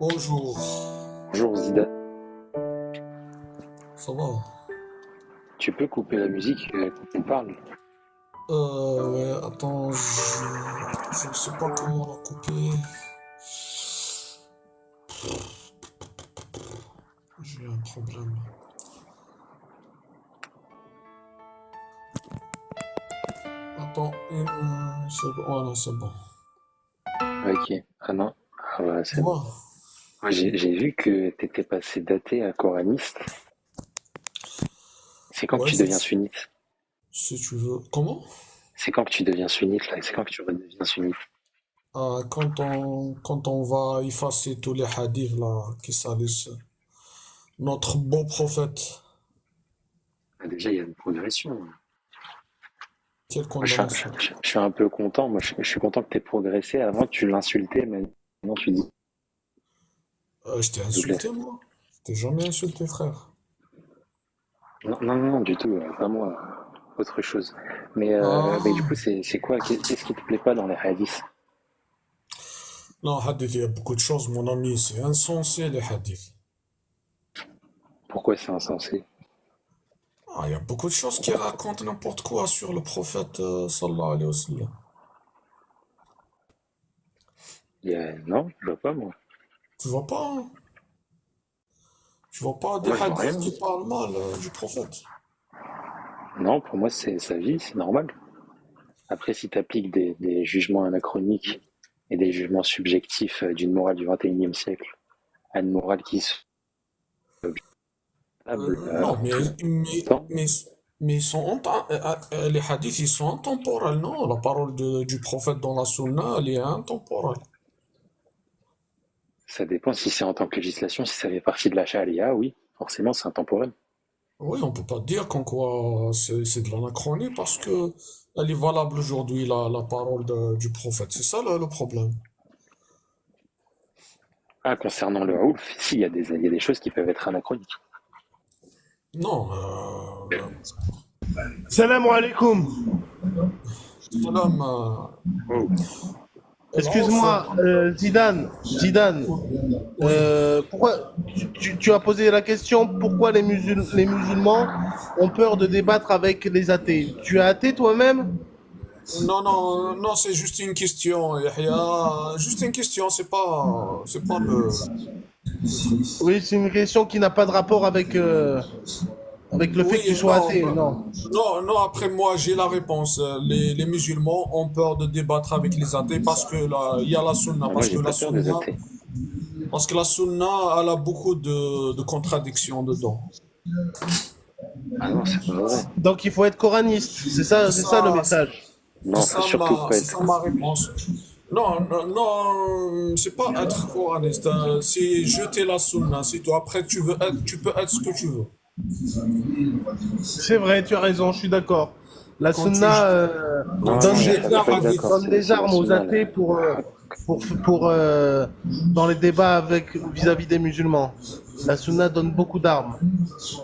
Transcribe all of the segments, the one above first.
Bonjour, Bonjour Zida, ça va? tu peux couper la musique quand on parle? Ouais, attends, je ne sais pas comment la couper. J'ai un problème. Attends, une seconde. Voilà, c'est bon. Ok, ah non, ah bah, c'est bon. Dis-moi, Moi j'ai vu que t'étais passé d'athée à coraniste. C'est quand que ouais, tu deviens sunnite? si tu veux. Comment? C'est quand que tu deviens sunnite là? C'est quand que tu redeviens sunnite? Quand on va effacer tous les hadiths là qui salissent notre bon prophète, Ah, déjà il y a une progression. Moi, quelle je suis, un, condamnation? je suis un peu content. Moi je suis content que t'aies progressé. Avant tu l'insultais, maintenant tu dis Je t'ai s'il te plaît. insulté, moi? Je t'ai jamais insulté, frère. Non, non, non, non, du tout, vraiment autre chose. Mais du coup, Ah, c'est quoi? Qu'est-ce qui te plaît pas dans les hadiths? non, hadith, il y a beaucoup de choses, mon ami, c'est insensé, les hadiths. Pourquoi c'est insensé? Ah, il y a beaucoup de choses qui racontent n'importe quoi sur le prophète, sallallahu alayhi wa sallam. Non, je vois pas moi. Tu vois pas, hein? Tu vois pas des Moi je vois hadiths rien. qui parlent mal du prophète. Non, pour moi, c'est sa vie, c'est normal. Après, si tu appliques des jugements anachroniques et des jugements subjectifs d'une morale du 21e siècle à une morale qui se stable Non, tout le temps, mais ils sont les hadiths, ils sont intemporels, non? La parole du prophète dans la sunna, elle est intemporelle. ça dépend si c'est en tant que législation, si ça fait partie de la charia, oui, forcément, c'est intemporel. Oui, on peut pas dire qu'en quoi c'est de l'anachronie parce que elle est valable aujourd'hui, la parole du prophète. C'est ça le problème. Ah, concernant le Raouf, si, il y a des choses qui peuvent être anachroniques. Non, Salam alaikum. salam, Oh. العوف. Excuse-moi, Zidane, Oui. pourquoi tu as posé la question pourquoi les musulmans ont peur de débattre avec les athées? Tu es athée toi-même? Non, non, non, c'est juste une question, Yahya. Juste une question, c'est pas le truc. Oui, c'est une question qui n'a pas de rapport avec le fait Oui, que tu sois non, athée, non. non, non, après moi, j'ai la réponse. Les musulmans ont peur de débattre avec les athées parce que là, il y a la sunna, Moi, parce que j'ai la pas peur des sunna, athées. parce que la sunna, elle a beaucoup de contradictions dedans. Ah non, c'est pas vrai. Donc il faut être coraniste, C'est c'est ça le ça, message. Non, faut surtout pas c'est être. ça ma réponse. Non, non, non, c'est pas être coraniste, c'est jeter la sunna, c'est tout. Après, tu peux être ce que tu veux. C'est vrai, tu as raison, je suis d'accord. La Quand tu, sunna quand Non, tu non, il jettes n'y les a pas être d'accord. hadiths, donne des C'est la armes aux sunna, athées là. dans les débats avec vis-à-vis des musulmans. La sunna donne beaucoup d'armes.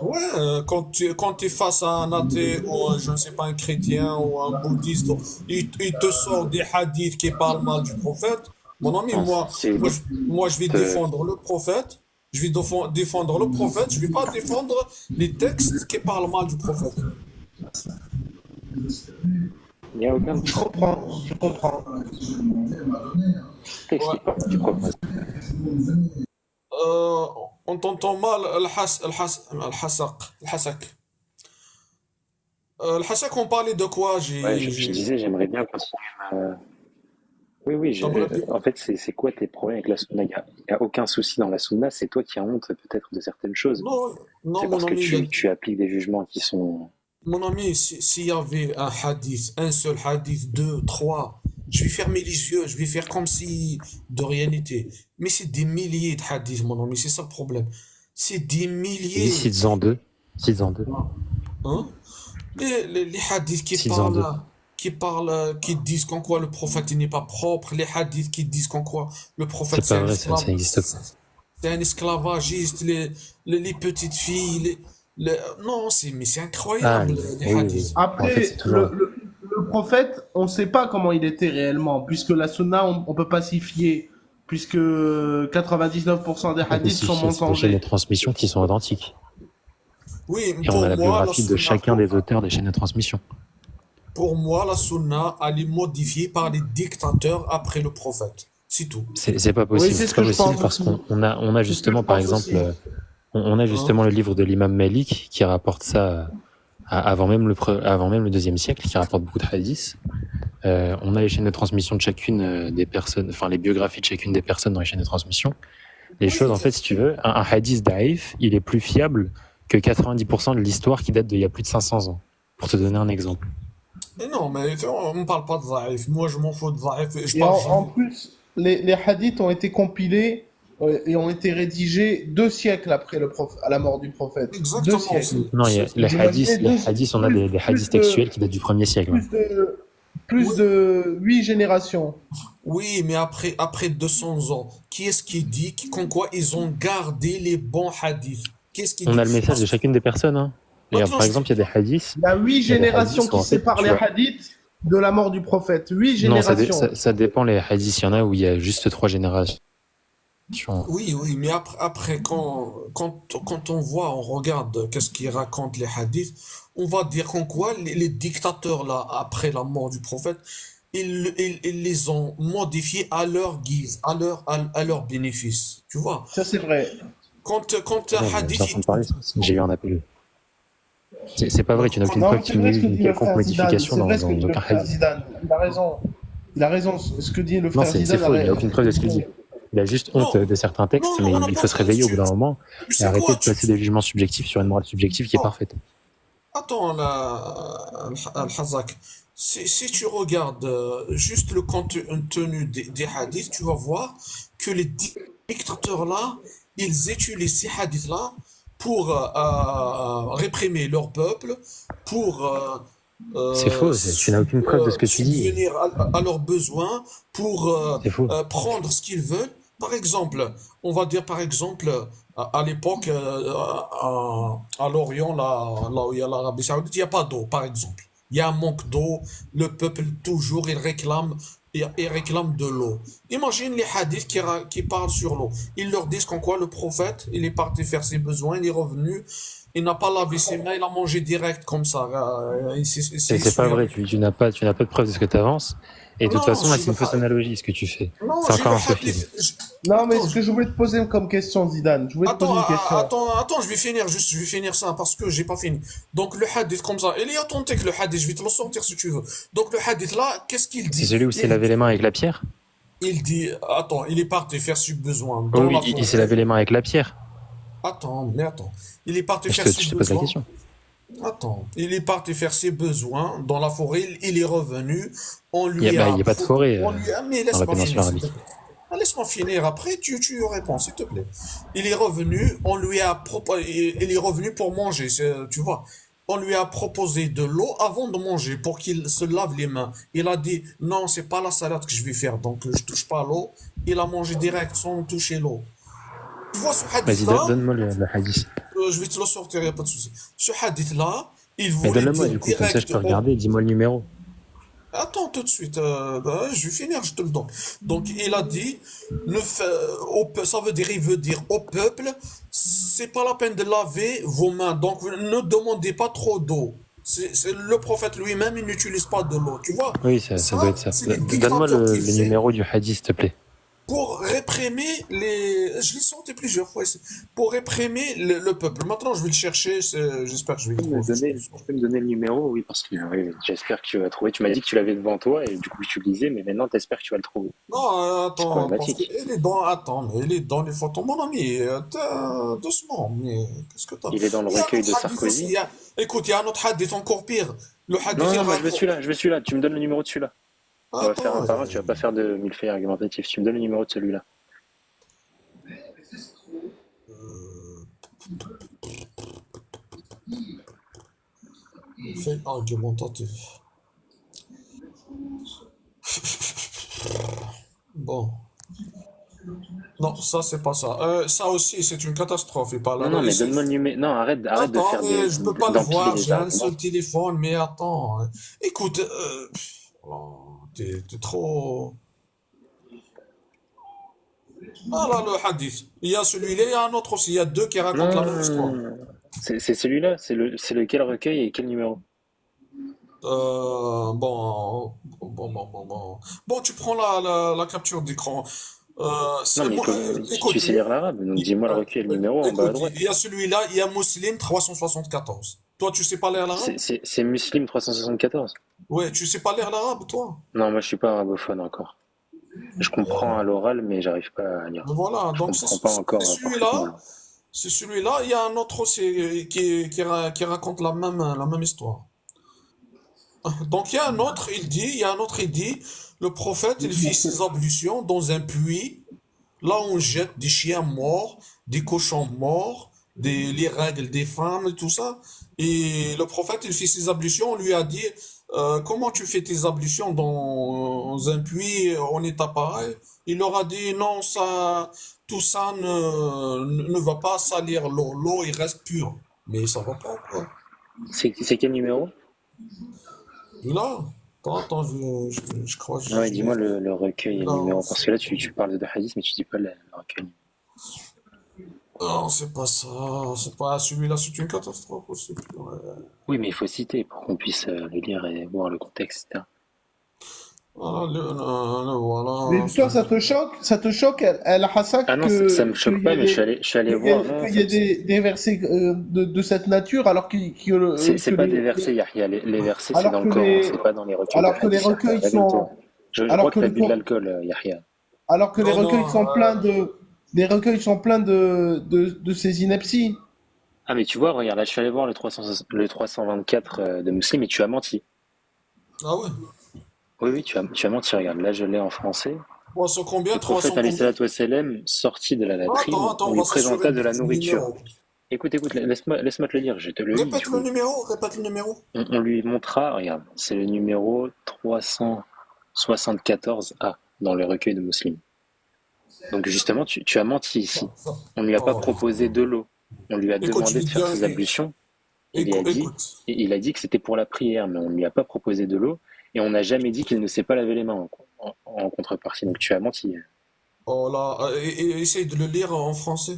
ouais, quand tu es face à un athée ou je ne sais pas, un chrétien ou un bouddhiste, il te sort des hadiths qui parlent mal du prophète. Mon ami, Non, moi, je vais euh, défendre le prophète. Je vais défendre le prophète. Je vais pas défendre les textes qui parlent mal du prophète. il n'y a aucun Je comprends. texte Ouais. qui parle du prophète. Euh, on t'entend mal, al-hasaq. Al-hasaq, on parlait de quoi? Ouais, je disais, j'aimerais bien continuer Oui, oui, T'aimerais bien- en fait, c'est quoi tes problèmes avec la sunna? Il y a aucun souci dans la sunna, c'est toi qui as honte peut-être de certaines choses. Non, non, C'est mon parce que ami, tu appliques des jugements qui sont... mon ami, s'il y avait un hadith, un seul hadith, deux, trois, je vais fermer les yeux, je vais faire comme si de rien n'était. Mais c'est des milliers de hadiths, mon ami, c'est ça le problème. C'est des Vas-y, milliers. cites-en deux. Cites-en deux. Hein? Les hadiths Cites-en deux. qui disent qu'en quoi le prophète il n'est pas propre, les hadiths qui disent qu'en quoi le prophète C'est pas vrai, ça n'existe pas. c'est un esclavagiste, les petites filles, non, mais c'est Ah, incroyable, les oui, hadiths. oui. En fait, Après, c'est toujours... le prophète, on ne sait pas comment il était réellement, puisque la sunna, on ne peut pas s'y fier. puisque 99% des Ah, mais hadiths c'est sont des chaînes de mensongers. transmission qui sont identiques. Oui, Et on a la pour moi, biographie de chacun des auteurs des chaînes de transmission. la sunna, elle est modifiée par les dictateurs après le prophète. C'est tout. C'est pas Oui, possible. c'est C'est ce pas que je possible pense parce aussi. qu'on a C'est ce que je justement, par pense exemple, aussi. on a Hein? justement le livre de l'imam Malik qui rapporte ça avant même avant même le deuxième siècle, qui rapporte beaucoup de hadiths. On a les chaînes de transmission de chacune des personnes, enfin les biographies de chacune des personnes dans les chaînes de transmission. Les choses, Oui, en fait, si tu veux, un hadith daïf, il est plus fiable que 90% de l'histoire qui date d'il y a plus de 500 ans. Pour te donner un exemple. mais non, mais on ne parle pas de Zaïf. Moi, je m'en fous de Zaïf. Je Et parle en jamais. plus, les hadiths ont été compilés et ont été rédigés 2 siècles après à la mort du prophète. Deux Exactement. siècles. Non, il y a Vous imaginez les hadiths, on a des hadiths textuels qui datent du premier siècle. Ouais. plus de, plus Oui, de 8 générations. oui, mais après 200 ans, qui est-ce qui dit qu'en quoi ils ont gardé les bons hadiths? Qu'est-ce qui On dit? a le message de chacune des personnes. Hein. Et, Maintenant, par exemple, il y a des hadiths. Il y a huit Il y a des générations hadiths où, qui en fait, séparent tu les vois. hadiths de la mort du prophète. Huit Non, générations. ça dépend les hadiths. Il y en a où il y a juste 3 générations. oui, mais après quand on voit, on regarde qu'est-ce qu'ils racontent les hadiths, on va dire qu'en quoi les dictateurs là, après la mort du prophète, ils les ont modifiés à leur guise, à leur bénéfice. Tu vois? Ça, c'est vrai. Quand un Non, mais j'ai hadith, entendu parler. J'ai eu un appel. C'est pas vrai. Tu n'as aucune Non, preuve mais c'est qu'il y vrai ait ce eu que une dit le quelconque frère Zidane. modification C'est vrai ce que dans dit le aucun frère hadith. Zidane. Il a raison. Il a raison. Ce que dit le Non, frère c'est Zidane faux. Il n'y a aucune preuve de ce qu'il dit. Il a juste honte non, de certains textes, non, mais on n'a il pas, faut se réveiller au bout d'un moment tu et sais arrêter quoi, de placer des jugements subjectifs sur une morale subjective qui est non, parfaite. attends, Al-Hazak, si tu regardes juste le contenu des hadiths, tu vas voir que les dictateurs-là, ils utilisent ces hadiths-là pour réprimer leur peuple, pour C'est faux. Tu n'as aucune preuve de ce que tu dis. subvenir à leurs besoins, pour C'est faux. prendre ce qu'ils veulent. Par exemple, on va dire par exemple, à l'époque, à l'Orient, là où il y a l'Arabie Saoudite, il n'y a pas d'eau, par exemple. Il y a un manque d'eau, le peuple toujours il réclame de l'eau. Imagine les hadiths qui parlent sur l'eau. Ils leur disent qu'en quoi le prophète, il est parti faire ses besoins, il est revenu, il n'a pas lavé ses mains, il a mangé direct comme ça. Il s'est C'est pas essuyé vrai. avec. Tu n'as pas de preuve de ce que tu avances. Et de toute Non, façon, là, j'ai c'est le, une fausse analogie ce que tu fais. non, C'est j'ai le encore un sophisme. hadith. Non, mais Attends, ce que je voulais te poser comme question, Zidane, je voulais te poser une question. attends, je vais finir ça parce que j'ai pas fini. Donc le hadith comme ça, il est authentique le hadith, je vais te le sortir si tu veux. Donc le hadith là, qu'est-ce qu'il C'est dit? celui où s'est lavé les mains avec la pierre? Il dit, attends, il est parti faire ses besoins Oui, dans la il s'est forêt. lavé les mains avec la pierre. Attends. Il est parti Mais faire ses je te pose la besoins. question. Attends, il est parti faire ses besoins dans la forêt, il est revenu, on Il n'y lui a, a, pas de forêt mais dans la laisse-moi péninsule finir, s'il te arabique. plaît. Ah, laisse-moi finir, après tu réponds, s'il te plaît. Il est revenu, il est revenu pour manger, tu vois. On lui a proposé de l'eau avant de manger pour qu'il se lave les mains. Il a dit, non, c'est pas la salade que je vais faire, donc je touche pas à l'eau. Il a mangé direct sans toucher l'eau. Tu vois ce Vas-y, hadith-là, donne-moi le hadith. je vais te le sortir, il n'y a pas de souci. Ce hadith-là, il Mais voulait donne-le-moi, dire du coup, comme ça je direct peux au. regarder. Dis-moi le numéro. Attends tout de suite, je vais finir, je te le donne. Donc il a dit, ça veut dire, il veut dire au peuple, c'est pas la peine de laver vos mains, donc ne demandez pas trop d'eau. Le prophète lui-même, il n'utilise pas de l'eau, tu vois. Oui, ça doit Ça, être ça. c'est les Donne-moi dictateurs qui le le font numéro du hadith, s'il te plaît. pour réprimer les. Je l'ai sorti plusieurs fois ici. Pour réprimer le peuple. Maintenant, je vais le chercher, j'espère que je vais le trouver. Tu peux me donner le numéro? Oui, parce que oui, j'espère que tu vas le trouver. Tu m'as dit que tu l'avais devant toi et du coup tu le lisais, mais maintenant t'espères que tu vas le trouver. Non, C'est attends, parce problématique. qu'il est dans. Attends, mais il est dans les photos. Mon ami, doucement, mais qu'est-ce que t'as? Il est dans le Il y a un recueil de autre hadith aussi. Sarkozy. Écoute, il y a un autre hadith encore pire. Le hadith, Non, il non, moi raconte. je veux celui-là. Tu me donnes le numéro de celui-là. On va faire un Attends, par un, tu vas pas faire de millefeuille argumentatif. Tu me donnes le numéro de celui-là. fait argumentatif. Bon. Non, ça, c'est pas ça. Ça aussi, c'est une catastrophe. Et pas là, Non, non, là, mais donne-moi le numéro. Non, arrête de Attends, faire mais je peux pas le d'empiler voir, les j'ai un arguments. seul téléphone, mais attends. Écoute, oh, t'es trop. Voilà le hadith. Il y a celui-là, il y a un autre aussi. Il y a deux qui racontent la même histoire. Non, c'est celui-là, c'est lequel recueil et quel numéro? Bon. Bon, tu prends la capture d'écran. Non, mais tu Écoute, sais lire l'arabe, donc dis-moi le recueil et le numéro en bas à écoute, droite. il y a celui-là, il y a Muslim 374. Toi, tu sais pas lire l'arabe? C'est Muslim 374. Ouais, tu sais pas lire l'arabe, toi? Non, moi je suis pas arabophone encore. Je comprends à l'oral, mais j'arrive pas à lire. Voilà, Je donc comprends pas c'est encore celui-là. parfaitement. C'est celui-là. Il y a un autre aussi qui raconte la même histoire. Donc il y a un autre, il dit, le prophète, il fit ses ablutions dans un puits, là où on jette des chiens morts, des cochons morts, les règles des femmes et tout ça. Et le prophète, il fit ses ablutions, on lui a dit, comment tu fais tes ablutions dans un puits en état pareil? Il leur a dit, non, tout ça ne va pas salir l'eau. L'eau, il reste pure. Mais ça va pas, quoi. C'est quel numéro? Là, attends, je crois que Ah ouais, je l'ai. dis-moi le recueil et le Non, numéro. Parce que là, tu parles de hadith, mais tu dis pas le recueil. non, c'est pas ça. C'est pas celui-là, c'est une catastrophe aussi. Ouais. Oui, mais il faut citer pour qu'on puisse le lire et voir le contexte, etc. Voilà, Mais voilà. toi, ça te choque, Ah Al-Hassak, non, ça me choque qu'il y pas, ait mais je suis allé voir. Non, qu'il y ait des versets de cette nature, alors c'est pas des versets, Yahya. Les versets, c'est alors dans le que Coran, les, c'est pas dans les recueils de alors que les hadith, Yahya. recueils Réveille-toi. sont, Je alors crois que que t'as le bu de Cor- l'alcool, Yahya. alors que les Non, recueils non, sont pleins les recueils sont pleins de ces inepties. Ah, mais tu vois, regarde, là, je suis allé voir le 324 de Muslim et tu as menti. ah ouais. Oui, oui, tu as menti, regarde. Là, je l'ai en français. 300 combien? Le prophète, 300 alayhi combien? salatu wassalam, sorti de la latrine, On on lui va s'assurer présenta de la du nourriture. numéro. Écoute, laisse-moi te le lire, je te le lis, du Répète le coup. numéro, répète le numéro. On lui montra, regarde, c'est le numéro 374A dans le recueil de Muslim. Donc justement, tu as menti ici. Ça. On ne lui a pas Oh, proposé de l'eau. On lui a écoute, je demandé vais de te faire dire, ses ablutions. écoute. Il a dit que c'était pour la prière, mais on ne lui a pas proposé de l'eau. Et on n'a jamais dit qu'il ne s'est pas lavé les mains en contrepartie. Donc tu as menti. Oh là, essaye de le lire en français.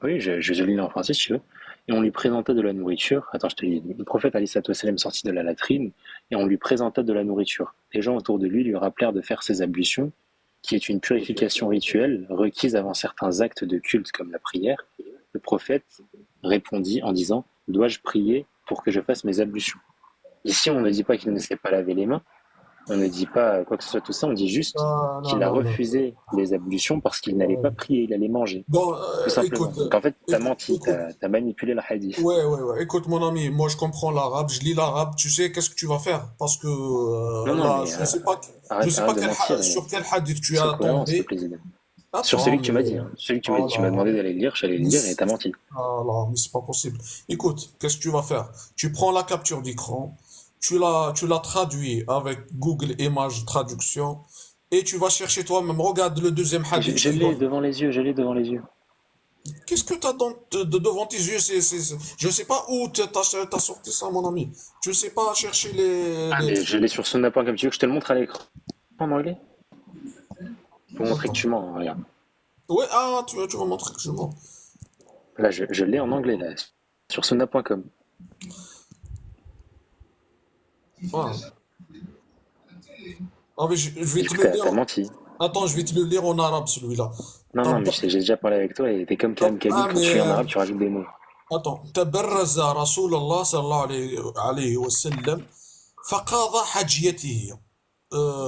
Oui, je lis en français si tu veux. Et on lui présentait de la nourriture. Attends, je te lis. Le prophète Ali Sallam sortit de la latrine et on lui présentait de la nourriture. Les gens autour de lui rappelèrent de faire ses ablutions, qui est une purification rituelle requise avant certains actes de culte comme la prière. Le prophète répondit en disant: dois-je prier pour que je fasse mes ablutions? Ici, on ne dit pas qu'il ne s'est pas lavé les mains, on ne dit pas quoi que ce soit tout ça, on dit juste Ah, non, qu'il a non, non. refusé les ablutions parce qu'il n'allait pas prier, il allait manger. Bon, Tout simplement. écoute, Donc en fait, t'as menti, écoute. t'as manipulé le hadith. Ouais. Écoute, mon ami, moi je comprends l'arabe, je lis l'arabe. Tu sais qu'est-ce que tu vas faire? Parce que Non, non, là, mais je sais pas arrête de mentir et sur quel hadith tu sois as cohérent, s'il te tombé. plaît, Zidane. Sur Attends, celui que tu m'as mais dit, hein. Celui que tu m'as voilà. demandé d'aller le lire, j'allais le Mais lire et t'as menti. voilà, mais c'est pas possible. Écoute, qu'est-ce que tu vas faire? Tu prends la capture d'écran, tu la traduis avec Google Images Traduction et tu vas chercher toi-même. Regarde le deuxième hadith Je qui l'ai donne. devant les yeux, je l'ai devant les yeux. Qu'est-ce que tu as devant tes yeux? Je sais pas où t'as sorti ça, mon ami. Tu sais pas chercher Ah, les mais je trucs. l'ai sur Sunna.com. Tu veux que je te le montre à l'écran en anglais? Pour montrer que Attends. tu mens, hein, regarde. Ouais, tu vas montrer que je mens. Là, je l'ai en anglais, là, sur Sunna.com. Voilà. Ah, mais je vais Du te coup, le t'as lire. menti. Attends, je vais te le lire en arabe, celui-là. Non, non, mais j'ai déjà parlé avec toi et t'es comme Kalam Kali, quand Mais tu lis en arabe, tu rajoutes des mots. attends. تبرز رسول الله صلى الله عليه وسلم فقضى حاجيته.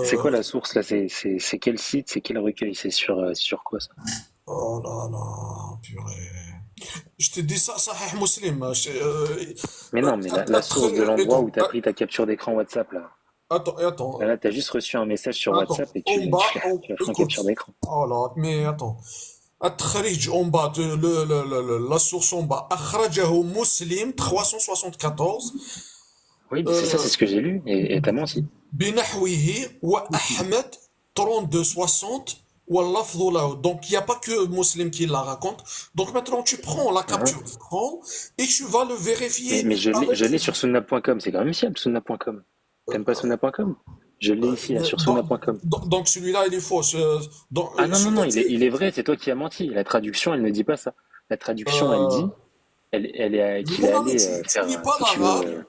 C'est Euh, quoi la source là? C'est quel site? C'est quel recueil? C'est sur quoi ça? oh là là, purée. Je te dis ça, Sahih Muslim. Mais non, mais la source de l'endroit où Attends, t'as pris ta capture d'écran WhatsApp là. attends. Là, t'as juste reçu un message sur Attends, WhatsApp et en bas, tu as fait un écoute. capture d'écran. Oh là, mais attends. التخريج en bas, la source en bas. أخرجه مسلم 374 Oui, mais c'est ça, euh, c'est ce que j'ai lu et t'as menti. بنحوه وأحمد 3260 واللفظ له. Donc il n'y a pas que Muslim qui la raconte. Donc maintenant tu prends la Hein. capture d'écran et tu vas le vérifier Mais avec. je l'ai sur sunna.com, c'est quand même fiable, sunna.com. T'aimes pas sunna.com? Je l'ai ici, là, sur Donc, Souna.com. donc celui-là, il est faux. Ah non, Ce non, que non, tu... il est vrai, c'est toi qui as menti. La traduction, elle ne dit pas ça. La traduction, elle euh, dit elle est, qu'il est mon ami, allé tu faire, lis pas si tu veux, l'arabe.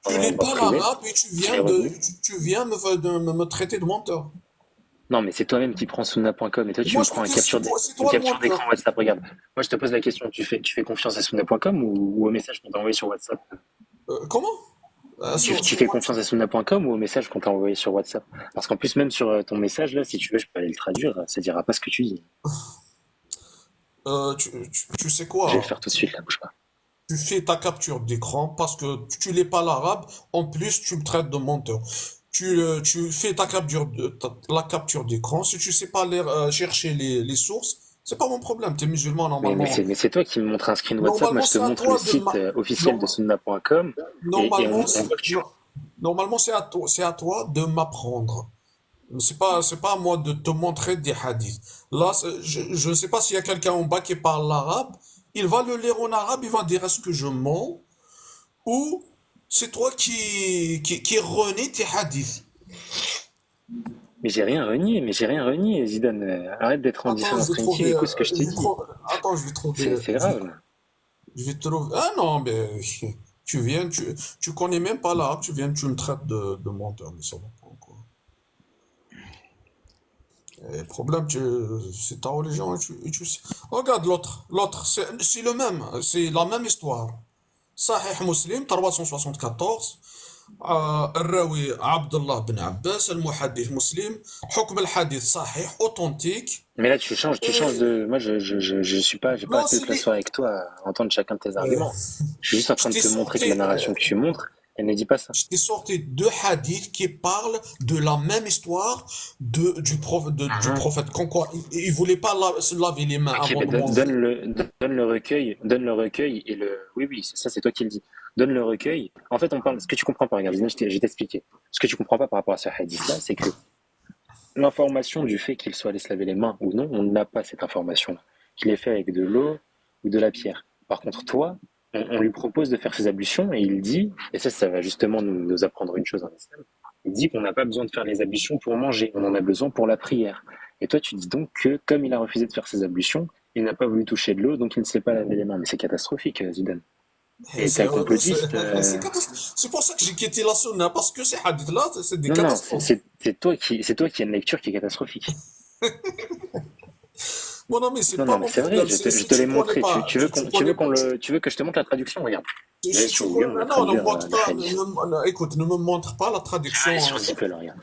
Tu en lis boîte pas privée, l'arabe et qu'il est revenu. tu viens me traiter de menteur. Non, mais c'est toi-même qui prends Souna.com et toi, tu Moi, me je te prends dis, c'est une toi le capture menteur. d'écran WhatsApp. Regarde, moi, je te pose la question, tu fais confiance à Souna.com ou au message qu'on t'a envoyé sur WhatsApp? Comment? Tu Sur fais WhatsApp. confiance à Souna.com ou au message qu'on t'a envoyé sur WhatsApp? Parce qu'en plus, même sur ton message, là, si tu veux, je peux aller le traduire, ça dira pas ce que tu dis. Tu sais Je vais le quoi? faire tout de suite, là, bouge pas. Tu fais ta capture d'écran parce que tu lis pas l'arabe. En plus, tu me traites de menteur. Tu fais la capture d'écran. Si tu sais pas chercher les sources, c'est pas mon problème. T'es musulman normalement. Mais c'est toi qui me montres un screen WhatsApp. Moi, Normalement, je te c'est à montre le toi de site officiel de norma- Sunna.com et normalement, on voit que tu. normalement c'est à toi de m'apprendre. C'est pas à moi de te montrer des hadiths. Là, je ne sais pas s'il y a quelqu'un en bas qui parle l'arabe. Il va le lire en arabe, il va dire est-ce que je mens ou c'est toi qui renie tes hadiths. Mais j'ai rien renié, Zidane. Arrête d'être en Attends, je dissonance vais cognitive, trouver. écoute ce que je te dis. Attends, je vais trouver. C'est grave. Je vais trouver. Ah non, mais tu viens, tu connais même pas l'arabe, tu me traites de menteur, mais ça va pas quoi. Et le problème, c'est ta religion et tu sais. Regarde l'autre, c'est le même, c'est la même histoire. Sahih Muslim 374 الراوي عبد الله بن عباس المحدث مسلم حكم الحديث صحيح authentique Mais là, tu changes et de. Moi, je suis pas, j'ai pas non appelé de c'est t'asseoir avec toi à entendre chacun de tes euh, arguments. Je suis juste en je train de t'ai te montrer que la sorti narration que tu montres, elle ne dit pas ça. je t'ai sorti deux hadiths qui parlent de la même histoire du Mhm. prophète comme quoi il voulait pas se laver les mains Ok, avant mais de manger. donne le recueil et le. Oui, oui, c'est ça, c'est toi qui le dis. Donne le recueil. En fait, on parle. Ce que tu comprends pas, regarde, je vais t'expliquer. Ce que tu comprends pas par rapport à ce hadith-là, c'est que l'information du fait qu'il soit allé se laver les mains ou non, on n'a pas cette information-là. Qu'il est fait avec de l'eau ou de la pierre. Par contre, toi, on lui propose de faire ses ablutions et il dit, et ça va justement nous apprendre une chose en islam, il dit qu'on n'a pas besoin de faire les ablutions pour manger, on en a besoin pour la prière. Et toi, tu dis donc que comme il a refusé de faire ses ablutions, il n'a pas voulu toucher de l'eau, donc il ne s'est pas lavé les mains. Mais c'est catastrophique, Zidane. Et t'es un complotiste. C'est pour ça que j'ai quitté la sunna parce que ces hadiths-là c'est des Non, non, catastrophes. c'est toi qui as une lecture qui est catastrophique. Mon ami, c'est Non, pas non, mais mon c'est vrai, problème. je Si te l'ai tu connais montré. pas, si tu connais pas, Tu veux que je te montre la traduction? Regarde. Je vais si sur tu Google, connais, on va non, ne me traduire montre le pas, hadith. écoute, ne me montre pas la Je vais aller traduction. sur DeepL, regarde.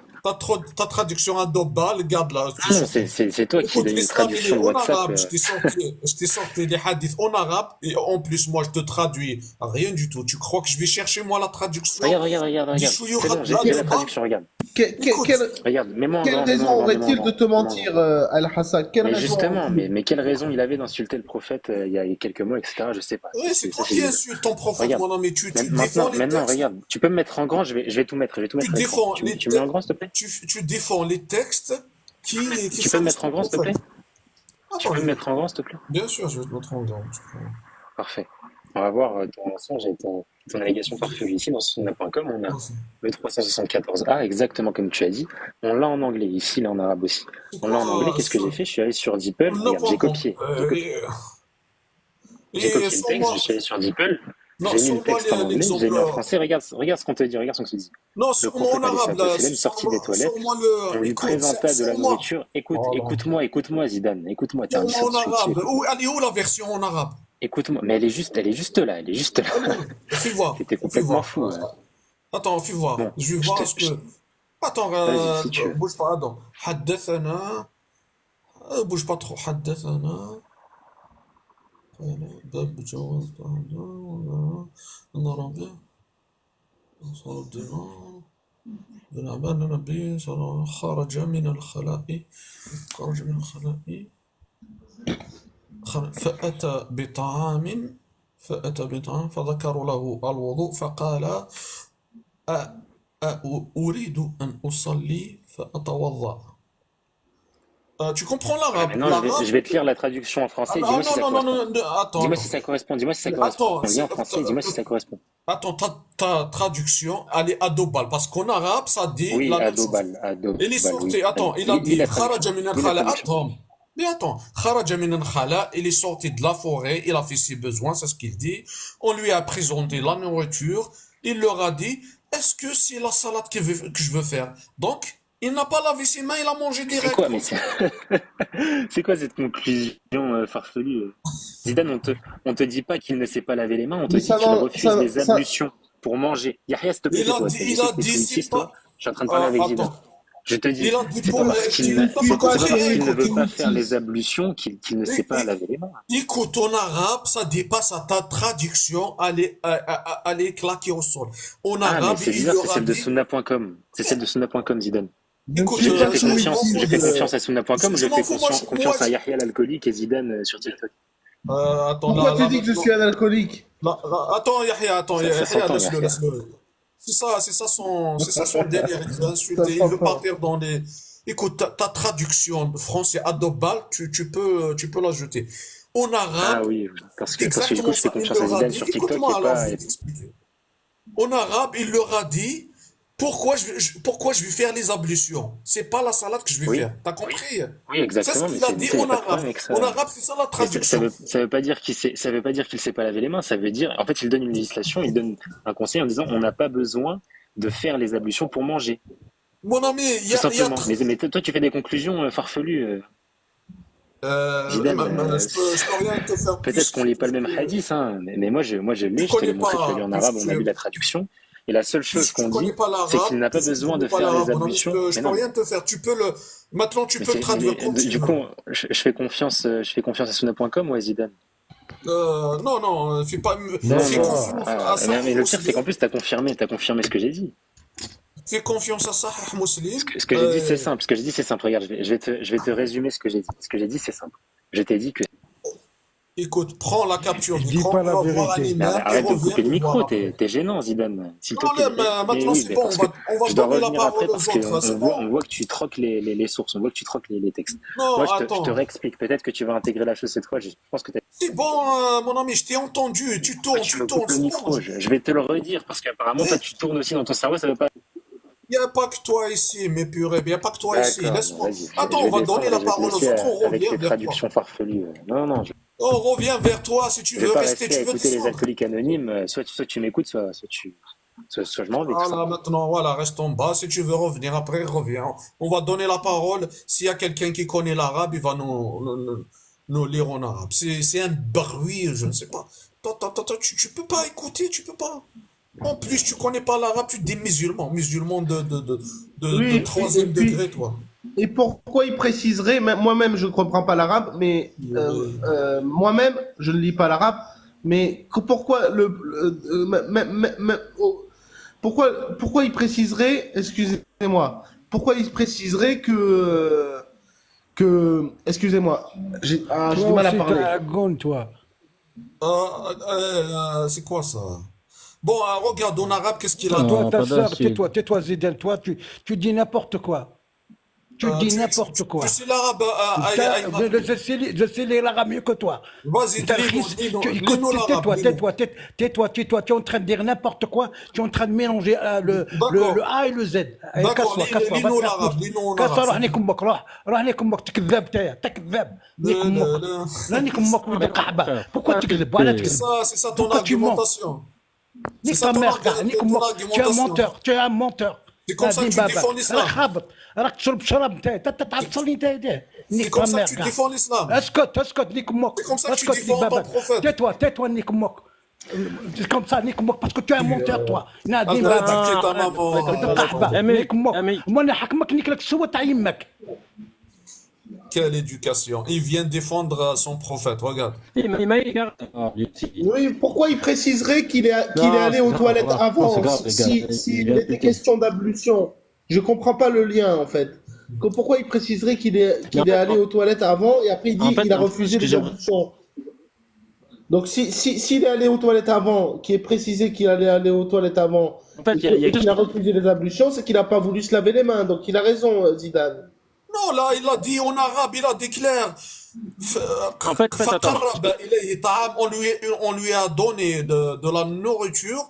Ta traduction à deux balles, regarde là, tu Non, cherches. c'est toi qui Écoute, donne une l'islam, il est traduction en WhatsApp. arabe. Je t'ai sorti les hadiths en arabe et en plus, moi, je te traduis rien du tout. Tu crois que je vais chercher, moi, la traduction du C'est bon, Shuyukh j'ai la al-Azhar? traduction, regarde. Écoute, Regarde, Quelle mets-moi raison en grand, mets-moi en aurait-il de grand. te Mets-moi en grand. mentir, Al-Hassan? Quelle Mais raison justement, aurait-il? mais quelle raison il avait d'insulter le prophète il y a quelques mois, etc. Je sais pas. oui, c'est Ça, toi c'est qui lui. insultes ton prophète, Regarde. mon ami. Tu défends les Maintenant, textes. regarde. Tu peux me mettre en grand, je vais tout Tu mettre à l'écran. défends les Tu me mets en textes. grand, s'il te plaît? Tu défends les textes qui Tu peux me saluent mettre ton en grand, s'il te plaît? prophète. Tu Attends, peux me mettre en grand, s'il te plaît? bien sûr, je vais te mettre en garde. Parfait. On va voir ton mensonge et ton allégation farfelue. Ici, dans sunna.com, on a le 374A, exactement comme tu as dit. On l'a en anglais. Ici, il est en arabe aussi. C'est On l'a en anglais. quoi Qu'est-ce que j'ai fait? Je suis allé sur DeepL. Regarde, n'importe J'ai et copié le sur texte, je moi, suis allé sur DeepL. non, J'ai mis sur le moi texte en anglais, j'ai l'exemple, mis en français. Regarde ce qu'on te dit, regarde ce qu'on te dit. non, Le sur moi en prophète arabe, là, Salam sorti des sur toilettes, moi on lui écoute, présenta de sur la moi, nourriture. voilà. Écoute-moi, Zidane, écoute-moi, t'es un Sur moi en dissocié, arabe, écoute-moi. elle est où la version en arabe? Écoute-moi, mais elle est juste là, elle est juste là. Allez, T'es fais complètement voir. fou. Attends, fais voir. Bon, Je vais voir ce que. Attends, vas-y, si tu veux. bouge pas, attends. حدثنا bouge pas trop. حدثنا باب جواز النبي صلى الله بن عبان النبي صلى الله خرج من الخلاء فأتى بطعام فذكروا له الوضوء فقال أريد أن أصلي فأتوضأ. Tu comprends Ouais, l'arabe? maintenant, L'arabe? je vais te lire la traduction en Ah français, non, dis-moi si non, ça non, non, correspond. non, non, attends, Dis-moi si attends. ça correspond, dis-moi si ça correspond. Attends, On lit en français, dis-moi si ça correspond. Attends, ta traduction, elle est adobal. Parce qu'en arabe, ça dit Oui, la même chose. Il est Adobal, sorti, oui. attends, il a Lis dit, la traduction. kharaja min Lis la al-khala, traduction. attends. Mais attends, kharaja min al-khala, il est sorti de la forêt, il a fait ses besoins, c'est ce qu'il dit. On lui a présenté la nourriture. Il leur a dit, est-ce que c'est la salade que je veux faire? Donc, il n'a pas lavé ses mains, il a mangé C'est direct, quoi, mais comme c'est ça. c'est quoi cette conclusion farfelue? Zidane, on te dit pas qu'il ne sait pas laver les mains, on te Mais dit ça, qu'il non, refuse les ablutions pour manger. Yahya, s'il te plaît, tais-toi. T'as dit Il a que t'es dit, c'est stoïciste, toi? pas, Je suis en train de parler avec Zidane. attends. Je te dis, Il a dit c'est pour, pas parce je qu'il ne ne, t'as suis pas c'est pas pas compris, parce qu'il ne stoïque, veut écoute. pas faire les primitif. ablutions qu'il ne sait pas laver les mains. Écoute, en arabe, ça dépasse à ta traduction, elle est claquée au sol. En Ah, mais arabe, c'est il bizarre, c'est leur a celle de dit, Sunna.com. C'est celle de Sunna.com, Zidane. Je ne écoute, suis pas Je je m'en fous, fais primitif. confiance à Sunna.com ou je je m'en fais fous, confiance à Yahya l'alcoolique et Zidane sur TikTok? attends, Pourquoi tu là, dis que je maintenant, suis un alcoolique? attends, Ça Yahya, s'entend, Yahya. laisse-le. C'est ça son délire, il veut Ça insulter, il veut s'entend. partir dans les, écoute, ta traduction français adobal, tu peux l'ajouter. En Ah arabe, oui, parce que du coup, exactement je fais ça, il confiance à leur a Zidane dit, sur TikTok et écoute-moi, alors je pas. vais t'expliquer. En arabe, il leur a dit pourquoi je vais faire les ablutions. C'est pas la salade que je vais Oui, faire. T'as compris? oui, C'est ce exactement, mais qu'il a dit il n'y a en pas de arabe. problème avec En ça. arabe, c'est ça la Mais traduction. ça veut pas dire ça veut pas dire qu'il sait pas laver les mains, ça veut dire, en fait, il donne une législation, il donne un conseil en disant on n'a pas besoin de faire les ablutions pour manger, Mon ami, tout simplement. Mais toi, tu fais des conclusions farfelues, Zidane. je peux rien te faire Peut-être plus. qu'on lit pas le même hadith, hein, mais moi je Tu l'ai, je te l'ai connais montré, tu l'as lu pas, en arabe, on a lu la traduction, et la seule chose puisque tu qu'on connais dit, pas c'est qu'il l'arabe, n'a pas besoin de faire les mon ami, ablutions. je Mais peux non, rien te faire. Maintenant, tu mais peux le traduire comme tu du veux. coup, je fais confiance à Suna.com ou à Zidane? Non, Non, fais Non. non. confiance à Mais Sahih le pire, c'est Muslim. qu'en plus, t'as confirmé ce que j'ai dit. Fais confiance à Sahih Muslim. Ce que j'ai dit, c'est simple. Ce que j'ai dit, c'est simple. Regarde, je vais te résumer ce que j'ai dit. Ce que j'ai dit, c'est simple. Je t'ai dit que. Écoute, prends la capture Je dis d'écran, pas on la va voir vérité. Mais l'imam et arrête de me reviens couper le me voir micro, après. t'es gênant, Zidane. S'il te Non, plaît. maintenant Oui, c'est mais bon, parce que on va je dois donner la revenir après parole parce aux autres, hein, c'est on bon. voit que tu troques les sources, on voit que tu troques les textes. Non, Moi, je te attends. réexplique. Peut-être que tu vas intégrer la chose cette fois. Je pense que C'est bon, mon ami, je t'ai entendu. pourquoi tu me coupes le C'est bon. micro? Je vais te le redire parce qu'apparemment, toi, tu tournes aussi dans ton cerveau, ça veut pas. Il n'y a pas que toi ici, mes purées, il n'y a pas que toi ici. D'accord, bon, Laisse-moi. vas-y. Attends, Je on vais va donner descendre la et je vais te parole aux laisser autres, on avec revient tes vers toi. traductions farfelues. Non, On revient vers toi si tu je vais veux pas rester, rester à tu veux écouter les descendre. alcooliques anonymes. Soit tu m'écoutes, soit je m'en vais, tout Voilà, simplement. maintenant, voilà, reste en bas. Si tu veux revenir après, reviens. On va donner la parole. S'il y a quelqu'un qui connaît l'arabe, il va nous lire en arabe. C'est un bruit, je ne sais pas. Tu peux pas écouter, tu peux pas. En plus, tu connais pas l'arabe, tu dis musulman de Oui, et troisième puis, degré, toi. et pourquoi il préciserait, moi-même je ne comprends pas l'arabe, mais moi-même je ne lis pas l'arabe, mais pourquoi pourquoi il préciserait, excusez-moi, pourquoi il préciserait excusez-moi, j'ai Toi du mal à aussi, parler. t'as un gon, toi. C'est quoi ça? Bon, regarde en arabe, qu'est-ce qu'il a dit? Toi, Non, ta pas sœur, d'acide. tais-toi, Zidane, toi, tu dis n'importe quoi. Tu dis n'importe quoi. Tu sais l'arabe, Je sais lire l'arabe mieux que toi. vas-y, Écoute, lis-nous l'arabe, lis-nous. tais-toi. Tu es en train de dire n'importe quoi. Tu es en train de mélanger le D'accord, A et le Z. Allez, d'accord, casse-toi. lis-nous Va te faire l'arabe, foutre. lis-nous en Casse-toi, arabe. روح نيك امك روح نيك امك تكذب تا كذاب نيك Le- امك le- le- لا نيك امك ولد القحبه Frère, pourquoi faut تكذب وعلى arrêter. تكذب C'est ça ton pourquoi tu mens argumentation. C'est نيك ça ta ton, mère كاع نيك ton امك tu es un argumentation. menteur C'est comme ça que tu بابا défends راك l'islam. هابط راك تشرب شراب انت تعرف تصلي انت C'est نيك comme ta ça mère que tu كاع défends l'islam. اسكت نيك امك C'est comme ça que tu اسكت défends نيك ton بابا prophète. tais-toi نيك امك c'est comme ça نيك امك parce que tu es un menteur toi نادين Arrête بابا d'attaquer ta Arrête, maman. arrête, ولد arrête. القحبه نيك امك Mais, ما نحكمك نيك لك السوى تاع يمك Quelle éducation. Il vient défendre son prophète, regarde. ah, Oui, pourquoi il préciserait qu'il est allé aux toilettes avant c'est grave, les gars. s'il était question d'ablution? Je comprends pas le lien en fait. Pourquoi il préciserait qu'il est allé aux toilettes avant et après il dit qu'il a refusé les ablutions? Donc s'il est allé aux toilettes avant, qui est précisé qu'il allait aller aux toilettes avant, En fait, et qu'il a refusé les ablutions, c'est qu'il n'a pas voulu se laver les mains. Donc il a raison, Zidane. Non, là, il a dit en arabe, il a déclaré. En fait, attends. On lui a donné de la nourriture.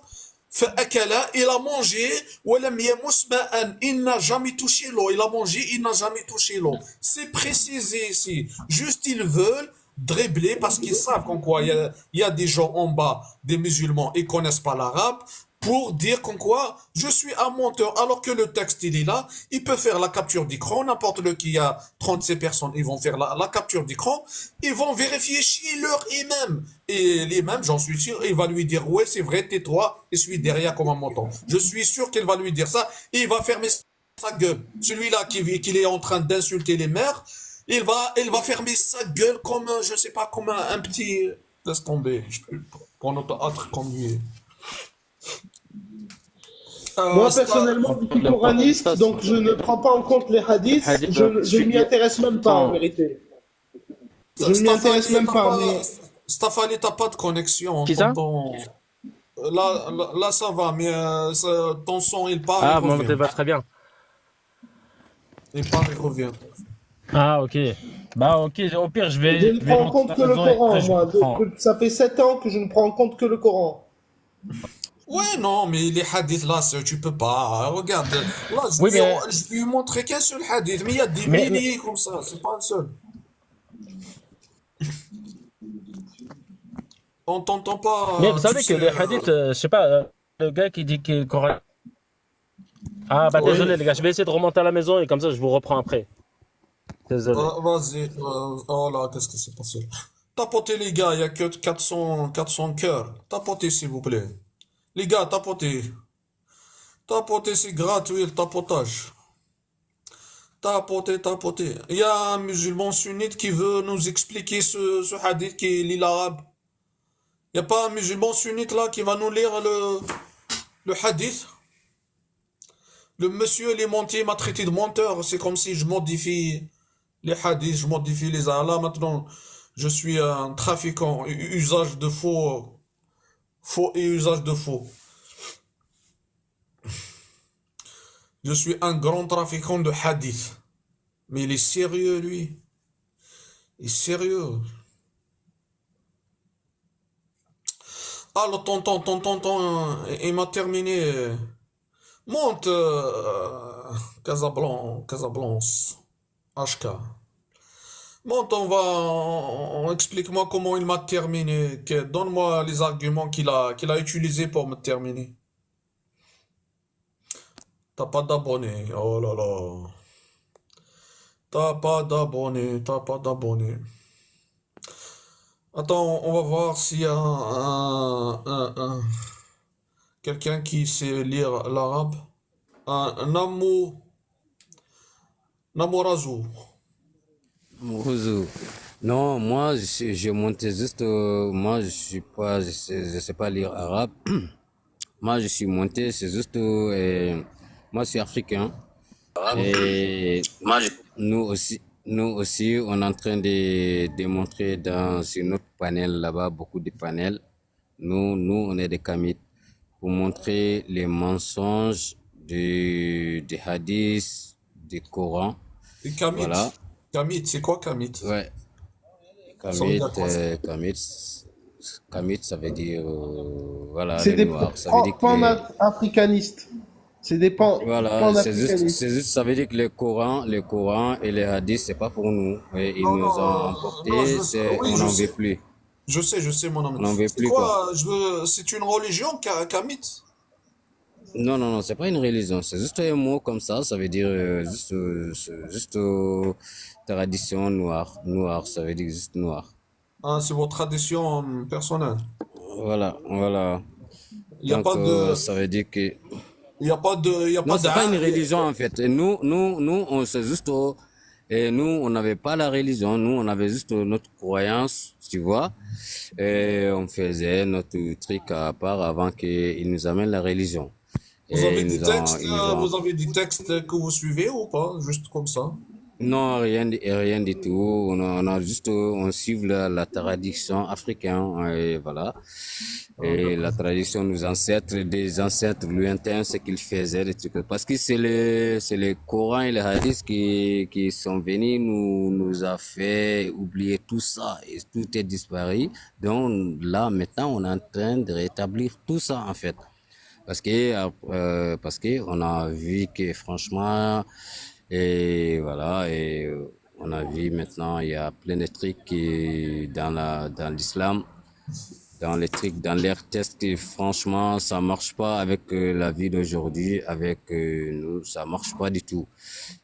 فأكل, il a mangé, ولم يمس ماء, il n'a jamais touché l'eau, il a mangé, il n'a jamais touché l'eau. C'est précisé ici. Juste, ils veulent dribbler parce qu'ils savent qu'en quoi il y a des gens en bas, des musulmans, ils connaissent pas l'arabe, pour dire qu'en quoi je suis un menteur, alors que le texte il est là, il peut faire la capture d'écran, n'importe lequel, il y a 37 personnes, ils vont faire la capture d'écran, ils vont vérifier chez leur imam. Et l'imam, j'en suis sûr, il va lui dire, ouais, c'est vrai, tais-toi, et suis derrière comme un menton. Je suis sûr qu'il va lui dire ça, et il va fermer sa gueule. Celui-là qui est en train d'insulter les mères, il va fermer sa gueule comme, je sais pas, comme un petit... Laisse tomber, pour notre autre conduit. Moi, Ça, personnellement, je suis coraniste, donc je ne prends pas en compte les hadiths. Je ne m'y intéresse même pas, en vérité. Je ne m'y intéresse même pas, mais... Stafali, t'as pas de connexion. Qui ça? Là, ça va, mais ton son, il part, il Ah, mon revient. va très bien. Il part, il revient. Ah, ok. Bah, ok, au pire, Je ne prends en compte que le Coran, moi. Ça fait 7 ans que je ne prends en compte que le Coran. Ouais, non, mais les hadiths, là, tu peux pas. Regarde, là, Oui, mais... je lui ai montré qu'un seul hadith, mais il y a des milliers comme ça, c'est pas un seul. On t'entend pas. Mais vous savez tu que sais, les hadiths, je sais pas, le gars qui dit qu'il est correct. Ah, bah oui. désolé, les gars, je vais essayer de remonter à la maison et comme ça, je vous reprends après. Désolé. Vas-y, oh là, qu'est-ce que c'est passé? Tapotez, les gars, il y a que 400 cœurs. Tapotez, s'il vous plaît. Les gars, tapotez. Tapotez, c'est gratuit, le tapotage. Tapotez. Il y a un musulman sunnite qui veut nous expliquer ce hadith qui lit l'arabe. Il n'y a pas un musulman sunnite là qui va nous lire le hadith. Le monsieur, il est menti, il m'a traité de menteur. C'est comme si je modifie les hadiths, je modifie les ayats. Là, maintenant, je suis un trafiquant, usage de faux et usage de faux. Je suis un grand trafiquant de hadith. Mais il est sérieux, lui. Il est sérieux. Ah, le tonton, il m'a terminé. Monte, Casablanca, HK. Monte, explique-moi comment il m'a terminé. Donne-moi les arguments qu'il a utilisés pour me terminer. T'as pas d'abonnés, oh là là. T'as pas d'abonnés. Attends, on va voir s'il y a quelqu'un qui sait lire l'arabe. Un Namorazou. Ouzou. Non, moi, je montais juste, moi, je suis pas, je sais pas lire arabe. Moi, je suis monté, c'est juste, moi, je suis africain. Et nous aussi, on est en train de démontrer sur notre panel là-bas, beaucoup de panels. Nous, on est des kamites pour montrer les mensonges des hadiths, du Coran. Et Kamit. Voilà. Kamit, c'est quoi Kamit? Ouais. Ça veut dire quoi, ça? Kamit, ça veut dire, voilà, C'est les des noirs. Ça veut dire que, pan-africanistes. C'est des voilà, c'est juste, pan-africanistes. ça veut dire que le Coran et les hadiths, c'est pas pour nous. Et ils Non, nous ont non, emporté, oui, on je n'en sais. veut plus. Je sais, mon ami. On n'en veut C'est plus, quoi. quoi? C'est une religion, Kamit? Non, c'est pas une religion. C'est juste un mot comme ça veut dire, tradition noire. Noir, ça veut dire juste noir. Ah, c'est votre tradition personnelle. Voilà. Il n'y a Donc, pas de, ça veut dire que, il y a pas de, il y a non, pas c'est pas une d'âme. religion en fait. Et nous, on c'est juste, et nous, on n'avait pas la religion. Nous, on avait juste notre croyance, tu vois. Et on faisait notre truc à part avant qu'ils nous amènent la religion. Vous Et avez ils des nous ont, textes, ils nous ont, vous avez des textes que vous suivez ou pas? Juste comme ça. non, rien du tout. On a juste, on suit la tradition africaine, et voilà. Et la tradition des ancêtres lointains, ce qu'ils faisaient, des trucs. Parce que c'est le Coran et les hadiths qui sont venus nous a fait oublier tout ça et tout est disparu. Donc là, maintenant, on est en train de rétablir tout ça, en fait. parce que on a vu que franchement, et voilà, on a vu maintenant, il y a plein de trucs dans l'islam, dans les trucs, dans l'air test, et franchement, ça marche pas avec la vie d'aujourd'hui, avec nous, ça marche pas du tout.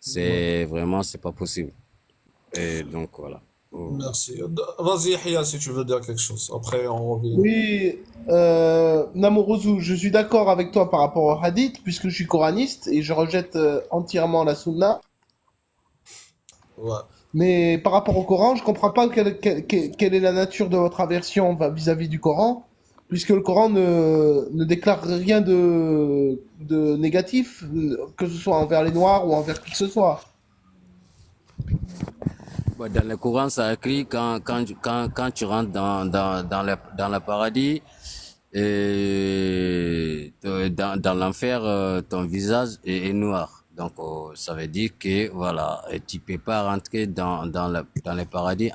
C'est vraiment, c'est pas possible. Et donc voilà. Merci. Vas-y, Yahya, si tu veux dire quelque chose. Après, on revient. Oui, Namorozu, je suis d'accord avec toi par rapport au hadith, puisque je suis coraniste et je rejette entièrement la sunna. Ouais. Mais par rapport au Coran, je comprends pas quelle est la nature de votre aversion vis-à-vis du Coran, puisque le Coran ne déclare rien de négatif, que ce soit envers les Noirs ou envers qui que ce soit. Dans le Coran, ça écrit quand tu rentres dans le paradis, et dans l'enfer, ton visage est noir. Donc, ça veut dire que, voilà, tu peux pas rentrer dans le paradis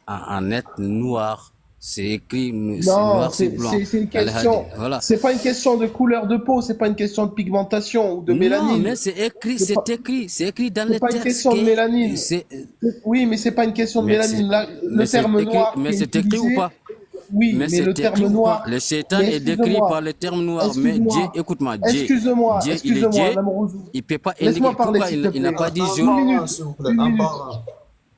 en être noir. C'est écrit, c'est Non, noir, c'est blanc. c'est une Dans le question, hadith, voilà. c'est pas une question de couleur de peau, c'est pas une question de pigmentation ou de Non, mélanine. mais c'est écrit, C'est pas, c'est écrit dans c'est le pas une texte question de que mélanine. c'est, Oui, mais c'est pas une question de mais c'est, mélanine. Là, le mais c'est terme écrit, noir qui mais est c'est écrit ou utilisé, pas? oui, Mais mais le c'est écrit terme ou pas? noir. Le shaitan Mais est décrit par le terme noir. Mais Dieu, excuse-moi, écoute-moi, excuse-moi, Dieu, il est excuse-moi, Dieu. Namorouzou. Il peut pas Laisse-moi indiquer. parler, Pourquoi s'il te il n'a plaît. pas dit Un je? Une par un, minute, s'il vous plaît. une Un minute. par un.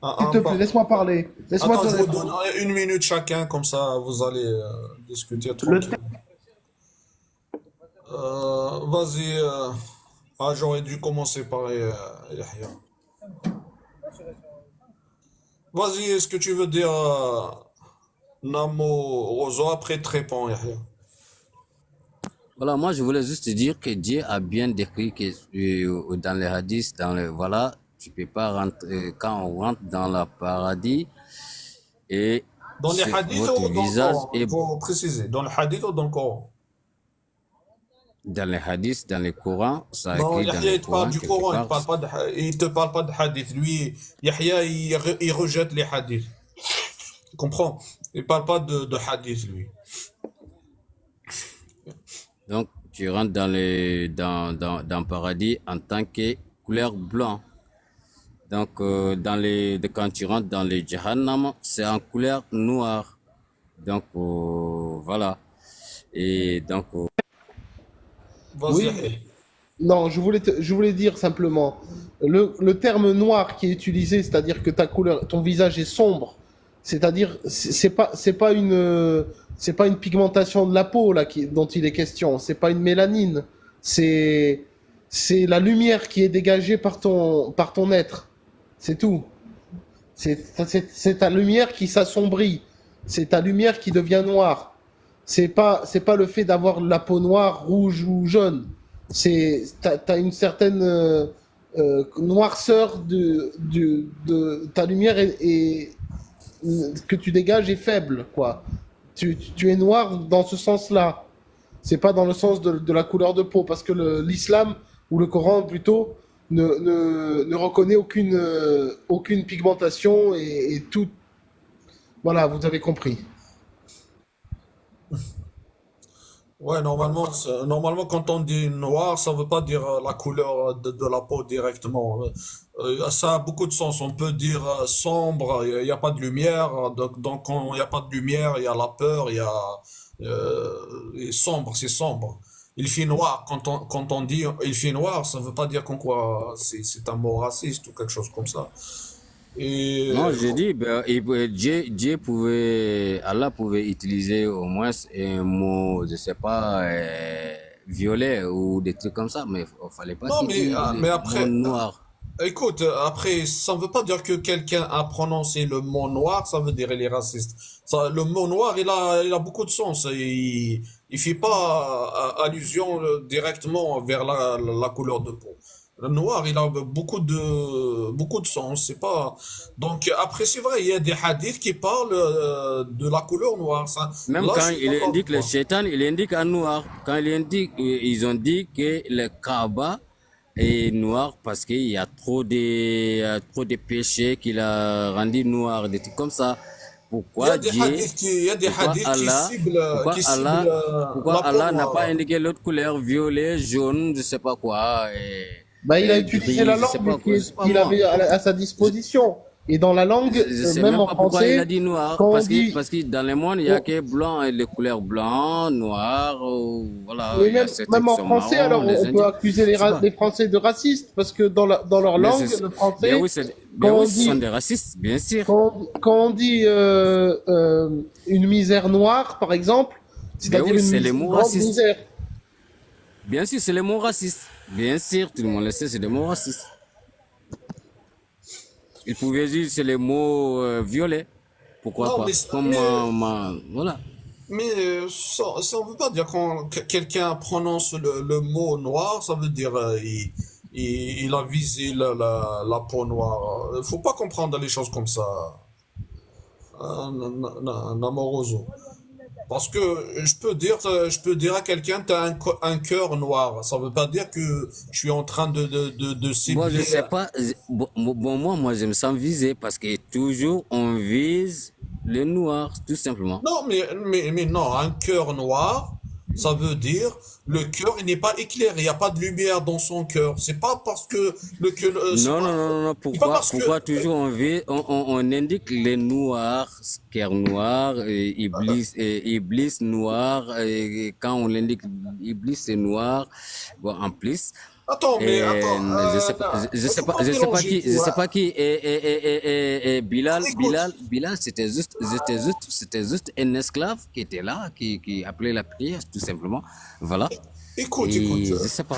S'il Un te plaît, par un. laisse-moi parler. Laisse-moi Attends, te je vous donne répondre. une minute chacun, comme ça vous allez discuter Le tranquille. Vas-y. J'aurais dû commencer par Yahya. Vas-y, est-ce que tu veux dire Namo Rozo après te répond, Yahya? Voilà, moi je voulais juste te dire que Dieu a bien décrit que dans les hadiths, voilà, tu peux pas rentrer quand on rentre dans le paradis et Dans les hadiths votre ou dans le visage Coran? est Il faut préciser. Dans le hadith ou dans le Coran? dans les hadiths, dans le Coran, ça Non, écrit dans le Yahya, il te parle Coran du quelque Coran, part. il te parle pas de hadith. Lui, Yahya, il rejette les hadiths. Tu comprends? Il parle pas de hadith, lui. Donc tu rentres dans le paradis en tant que couleur blanc. Donc quand tu rentres dans les Jahannam, c'est en couleur noire. Donc voilà. Et donc Vas-y, Oui, Yahya. non, je voulais dire simplement, le terme noir qui est utilisé, c'est-à-dire que ta couleur, ton visage est sombre, c'est-à-dire, c'est pas une pigmentation de la peau là dont il est question, c'est pas une mélanine, c'est, c'est la lumière qui est dégagée par ton être, c'est tout. C'est ta lumière qui s'assombrit, c'est ta lumière qui devient noire. C'est pas le fait d'avoir la peau noire, rouge ou jaune. T'as une certaine noirceur ta lumière que tu dégages est faible, quoi. Tu es noir dans ce sens-là. C'est pas dans le sens de la couleur de peau, parce que l'islam, ou le Coran plutôt, ne reconnaît aucune pigmentation et tout. Voilà, vous avez compris. Ouais, normalement, quand on dit noir, ça veut pas dire la couleur de la peau directement. Ça a beaucoup de sens. On peut dire sombre, il n'y a pas de lumière. Donc, quand il n'y a pas de lumière, il y a la peur, et sombre, c'est sombre. Il fait noir. Quand on dit il fait noir, ça veut pas dire qu'en quoi c'est un mot raciste ou quelque chose comme ça. Et non, j'ai dit, ben, Allah pouvait utiliser au moins un mot, je sais pas, violet ou des trucs comme ça, mais il fallait pas non, qu'il dise mais le mot après, noir. écoute, après, ça ne veut pas dire que quelqu'un a prononcé le mot noir, ça veut dire il est raciste. Le mot noir, il a beaucoup de sens. Il fait pas allusion directement vers la couleur de peau. Le noir, il a beaucoup de sens. C'est pas. Donc après, c'est vrai, il y a des hadiths qui parlent de la couleur noire. Même Là, je quand suis il d'accord avec indique le toi. shaitan, il indique en noir. Quand il indique, ils ont dit que le Kaaba est noir parce qu'il y a trop de péchés qu'il a rendu noir, des trucs comme ça. Il y a pourquoi des Dieu, hadiths il y a des pourquoi hadiths Allah, pourquoi qui Allah, ciblent pourquoi la peau Allah n'a pas noire. indiqué l'autre couleur, violet, jaune, je sais pas quoi, Bah, il a utilisé gris, la je sais pas langue quoi, je sais pas qu'il moi. avait à sa disposition. Et dans la langue, Je sais même même en pas pourquoi il a français, dit noir, quand on dit, parce que dans le monde, il y a que blanc, et les couleurs blanc, noir, voilà, mais il y a même, certains même qui en sont français, marrons, alors les on peut Indiens, accuser je sais pas. les Français de racistes, parce que dans leur Mais langue, le bien français, oui, quand bien on oui, ce sont dit, des racistes, bien sûr. quand on dit une misère noire, par exemple, Bien c'est-à-dire oui, c'est les une mots grande racistes. misère. Bien sûr, c'est les mots racistes. Bien sûr, tout le monde le sait, c'est des mots racistes. Il pouvait dire c'est les mots violets. Pourquoi Non, pas? Comme voilà. mais ça ne veut pas dire quand quelqu'un prononce le mot noir, ça veut dire il a visé la peau noire. Il faut pas comprendre les choses comme ça, Namoroso. Parce que je peux dire à quelqu'un, tu as un cœur noir. Ça veut pas dire que je suis en train de Bon, je cibler. sais pas. Moi, je me sens visé parce que toujours on vise le noir, tout simplement. Non, mais non, un cœur noir, ça veut dire le cœur, il n'est pas éclairé, il n'y a pas de lumière dans son cœur. C'est pas parce que le cœur, Non, non, non, non, non. c'est pas Pourquoi, parce que, pourquoi toujours on indique les noirs, cœur noir, iblis noir, et quand on l'indique iblis c'est noir, bon, en plus. attends, mais attends, Je sais pas, faut pas mélanger je tout, sais hein. pas qui, Écoute, Bilal, c'était juste un esclave qui était là, qui appelait la prière, tout simplement. Voilà. écoute. Et je sais pas.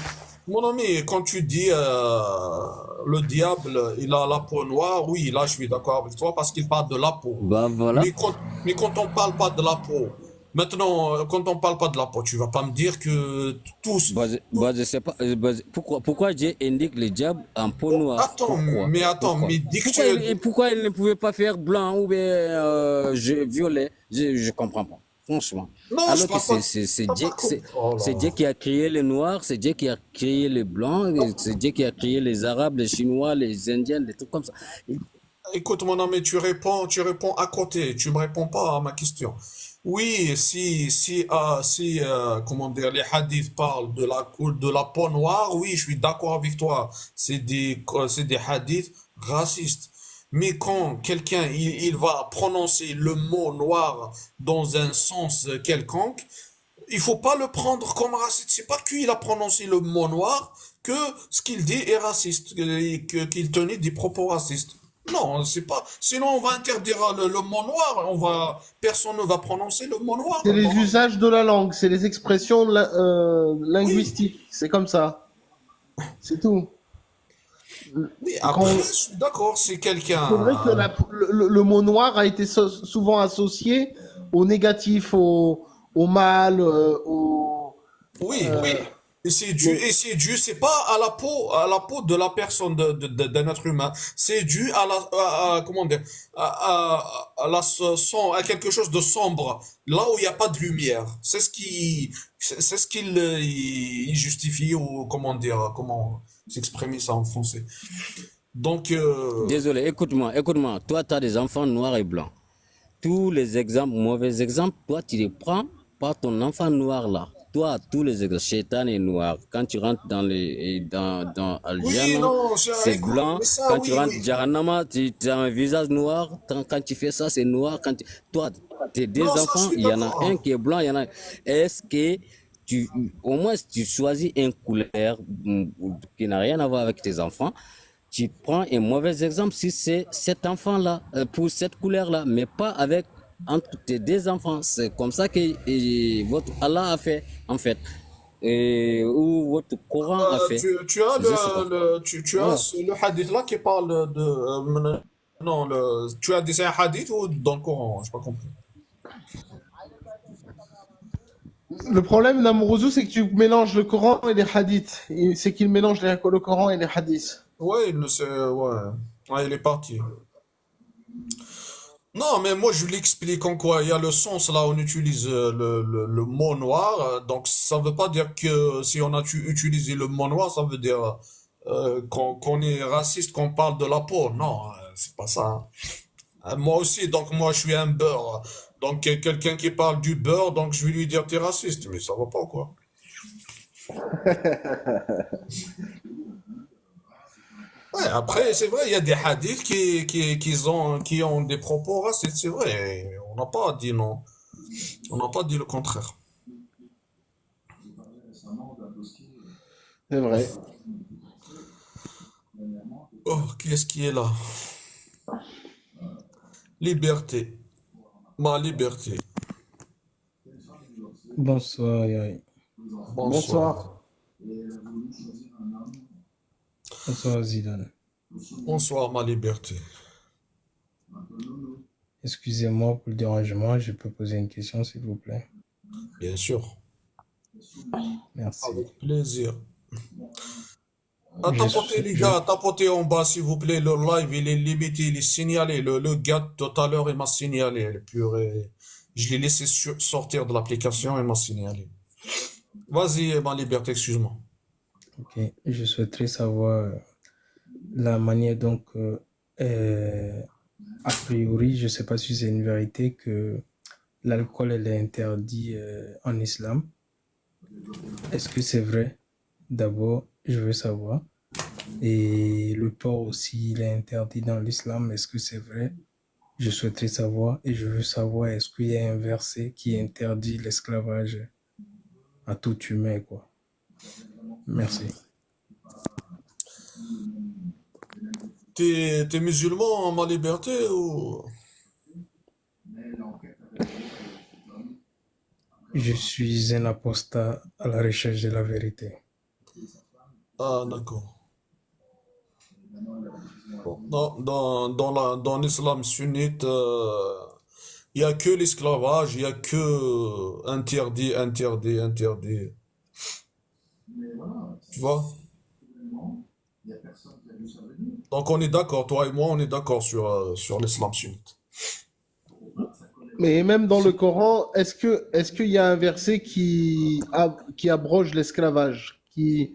Mon ami, quand tu dis le diable, il a la peau noire, oui, là je suis d'accord avec toi parce qu'il parle de la peau. Bah, voilà. Mais quand on parle pas de la peau, maintenant, quand on parle pas de la peau, tu vas pas me dire que tous. Je sais pas. Pourquoi Dieu indique le diable en peau noire? Attends, Pourquoi? mais dis que tu Pourquoi il ne pouvait pas faire blanc ou bien violet? Je comprends pas. Franchement. Non, je Alors que parle pas. c'est Pas Dieu, comme. Oh c'est Dieu là. qui a créé les noirs, c'est Dieu qui a créé les blancs, et c'est Dieu qui a créé les arabes, les chinois, les indiens, des trucs comme ça. Écoute, mon ami, tu réponds à côté, tu me réponds pas à ma question. Oui, comment dire, les hadiths parlent de la peau noire, oui, je suis d'accord avec toi. C'est des hadiths racistes. Mais quand quelqu'un, il va prononcer le mot noir dans un sens quelconque, il faut pas le prendre comme raciste. C'est pas qu'il a prononcé le mot noir que ce qu'il dit est raciste, qu'il tenait des propos racistes. Non, c'est pas. Sinon, on va interdire le mot noir. Personne ne va prononcer le mot noir. C'est les usages de la langue, c'est les expressions Oui, linguistiques, c'est comme ça, c'est tout. oui. Quand, Après, je suis d'accord. C'est c'est vrai que quelqu'un. le mot noir a été souvent associé au négatif, au mal, Oui. euh, mais Et c'est dû, c'est pas à la peau de la personne, d'un être humain. C'est dû comment dire, à quelque chose de sombre, là où il n'y a pas de lumière. C'est ce qu'il il justifie ou comment s'exprimer ça en français. Donc, Désolé, écoute-moi. Toi, tu as des enfants noirs et blancs. Tous les exemples, mauvais exemples, toi, tu les prends par ton enfant noir là. Toi, tous les exemples, Shaitan est noir. Quand tu rentres dans oui, Al-Jannah, non, c'est écoute, blanc. mais ça, Quand tu oui, rentres oui. Jahannama, tu as un visage noir. Quand tu fais ça, c'est noir. Toi, tes deux Non, ça, je enfants, suis il y en a un d'accord. qui est blanc, il y en a. Est-ce que au moins, tu choisis une couleur qui n'a rien à voir avec tes enfants? Tu prends un mauvais exemple si c'est cet enfant-là, pour cette couleur-là, mais pas avec entre tes deux enfants. C'est comme ça que votre Allah a fait, en fait. Ou votre Coran a fait. Tu as Je sais pas. tu as Voilà. le hadith là qui parle de non tu as des hadiths ou dans le Coran, j'ai pas compris. le problème d'Amourouzou, c'est que tu mélanges le Coran et les hadiths. C'est qu'il mélange le Coran et les hadiths. Ouais, ouais, il est parti. Non, mais moi je l'explique en quoi il y a le sens là, on utilise le mot noir, donc ça veut pas dire que si on a utilisé le mot noir, ça veut dire qu'on est raciste, qu'on parle de la peau. Non, c'est pas ça, hein. Moi aussi, donc moi je suis un beurre. Donc quelqu'un qui parle du beurre, donc je vais lui dire t'es raciste, mais ça va pas quoi. Ouais, après, c'est vrai, il y a des hadiths qui ont des propos racistes, c'est vrai. On n'a pas dit non. On n'a pas dit le contraire. C'est vrai. Oh, qui est-ce qui est là? Liberté. Ma liberté. Bonsoir, Yari. Bonsoir. Bonsoir. Bonsoir, Zidane. Bonsoir, ma liberté. Excusez-moi pour le dérangement, je peux poser une question, s'il vous plaît. Bien sûr. Merci. Avec plaisir. Je Tapotez, les suis- gars, tapotez en bas, s'il vous plaît. Le live, il est limité, il est signalé. Le gars, tout à l'heure, il m'a signalé. Le purée. Je l'ai laissé sortir de l'application, il m'a signalé. Vas-y, ma liberté, excuse-moi. Ok, je souhaiterais savoir la manière donc, a priori, je ne sais pas si c'est une vérité que l'alcool elle est interdit en islam. Est-ce que c'est vrai? D'abord, je veux savoir. Et le porc aussi, il est interdit dans l'islam. Est-ce que c'est vrai? Je souhaiterais savoir. Et je veux savoir, est-ce qu'il y a un verset qui interdit l'esclavage à tout humain, quoi? Merci. T'es musulman, ma liberté, ou... Je suis un apostat à la recherche de la vérité. Ah, d'accord. Dans l'islam sunnite, il n'y a que l'esclavage, il n'y a que interdit, interdit, interdit. Tu vois? Donc on est d'accord, toi et moi, on est d'accord sur l'islam sunnite. Mais même dans le Coran, est-ce qu'il y a un verset qui abroge l'esclavage, qui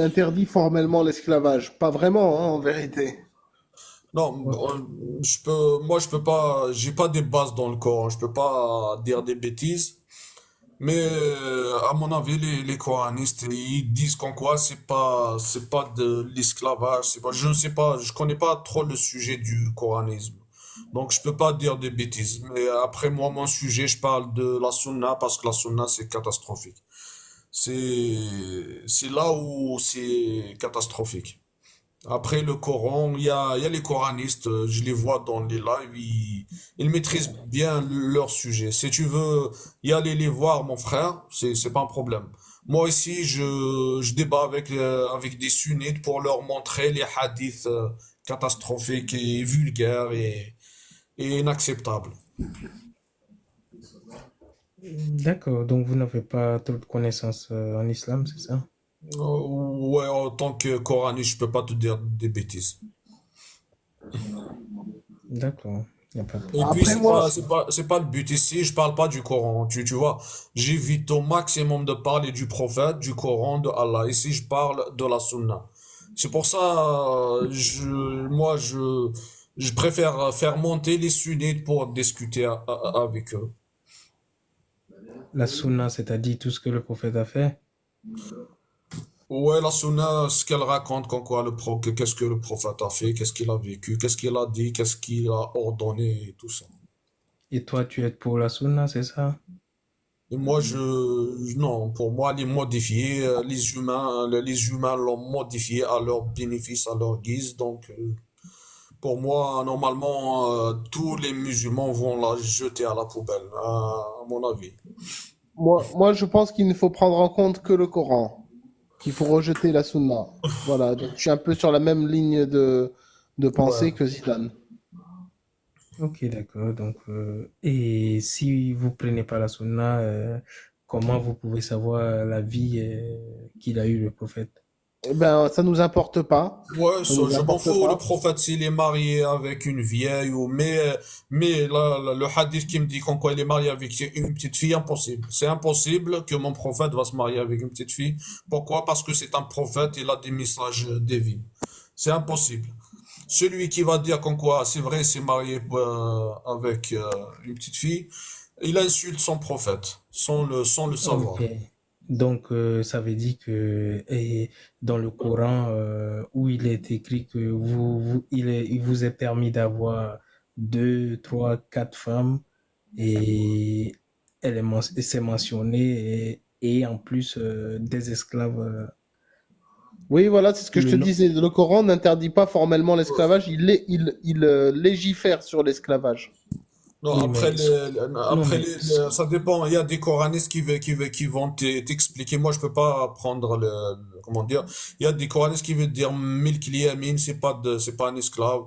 interdit formellement l'esclavage? Pas vraiment, hein, en vérité. Non, Ouais. moi je peux pas, j'ai pas des bases dans le Coran, je peux pas dire des bêtises. Mais à mon avis, les coranistes, ils disent qu'en quoi c'est pas de l'esclavage, c'est pas, je ne sais pas, je connais pas trop le sujet du coranisme. Donc je peux pas dire des bêtises. Mais après moi, mon sujet, je parle de la sunna parce que la sunna c'est catastrophique. C'est, c'est là où c'est catastrophique. Après le Coran, il y a les coranistes, je les vois dans les lives, ils maîtrisent bien leur sujet. Si tu veux y aller les voir, mon frère, c'est pas un problème. Moi ici, je débat avec des sunnites pour leur montrer les hadiths catastrophiques et vulgaires et inacceptables. D'accord, donc vous n'avez pas trop de connaissances en islam, c'est ça? Ouais, en tant que coraniste, je peux pas te dire des bêtises. D'accord, il n'y a pas de Et problème. puis, Après moi, c'est pas le but ici, je parle pas du Coran, tu vois. J'évite au maximum de parler du prophète, du Coran, de Allah. Ici, je parle de la Sunna. C'est pour ça, je préfère faire monter les sunnites pour discuter avec eux. La sunna, c'est-à-dire tout ce que le prophète a fait. Ouais, la Sunna, ce qu'elle raconte, qu'est-ce que le prophète a fait, qu'est-ce qu'il a vécu, qu'est-ce qu'il a dit, qu'est-ce qu'il a ordonné, et tout ça. Et toi, tu es pour la sunna, c'est ça? Et moi, non, pour moi, les modifier, les humains l'ont modifié à leur bénéfice, à leur guise. Donc, pour moi, normalement, tous les musulmans vont la jeter à la poubelle, à mon avis. moi, je pense qu'il ne faut prendre en compte que le Coran, qu'il faut rejeter la Sunna. Voilà, donc je suis un peu sur la même ligne de Ouais. pensée que Zidane. Ok, d'accord. Donc, et si vous prenez pas la sunna, comment vous pouvez savoir la vie qu'il a eu le prophète? Eh ben, ça nous importe pas. Ouais, Ça ça, nous je m'en importe fous, le pas. prophète, s'il est marié avec une vieille, mais le hadith qui me dit qu'en quoi il est marié avec une petite fille, impossible. C'est impossible que mon prophète va se marier avec une petite fille. Pourquoi? Parce que c'est un prophète, il a des messages divins. C'est impossible. Celui qui va dire qu'en quoi, c'est vrai, c'est marié avec une petite fille, il insulte son prophète, sans le savoir. Ok. Donc, ça veut dire que dans le Coran, où il est écrit que il vous est permis d'avoir deux, trois, quatre femmes et c'est mentionné et en plus des esclaves. Oui, voilà, c'est ce que je Le te nom. disais. Le Coran n'interdit pas formellement l'esclavage, il légifère sur l'esclavage. Non, Oui, après, mais non, mais ça dépend. Il y a des coranistes qui vont t'expliquer. Moi, je peux pas prendre comment dire. Il y a des coranistes qui veulent dire Milk Yamin, c'est pas un esclave.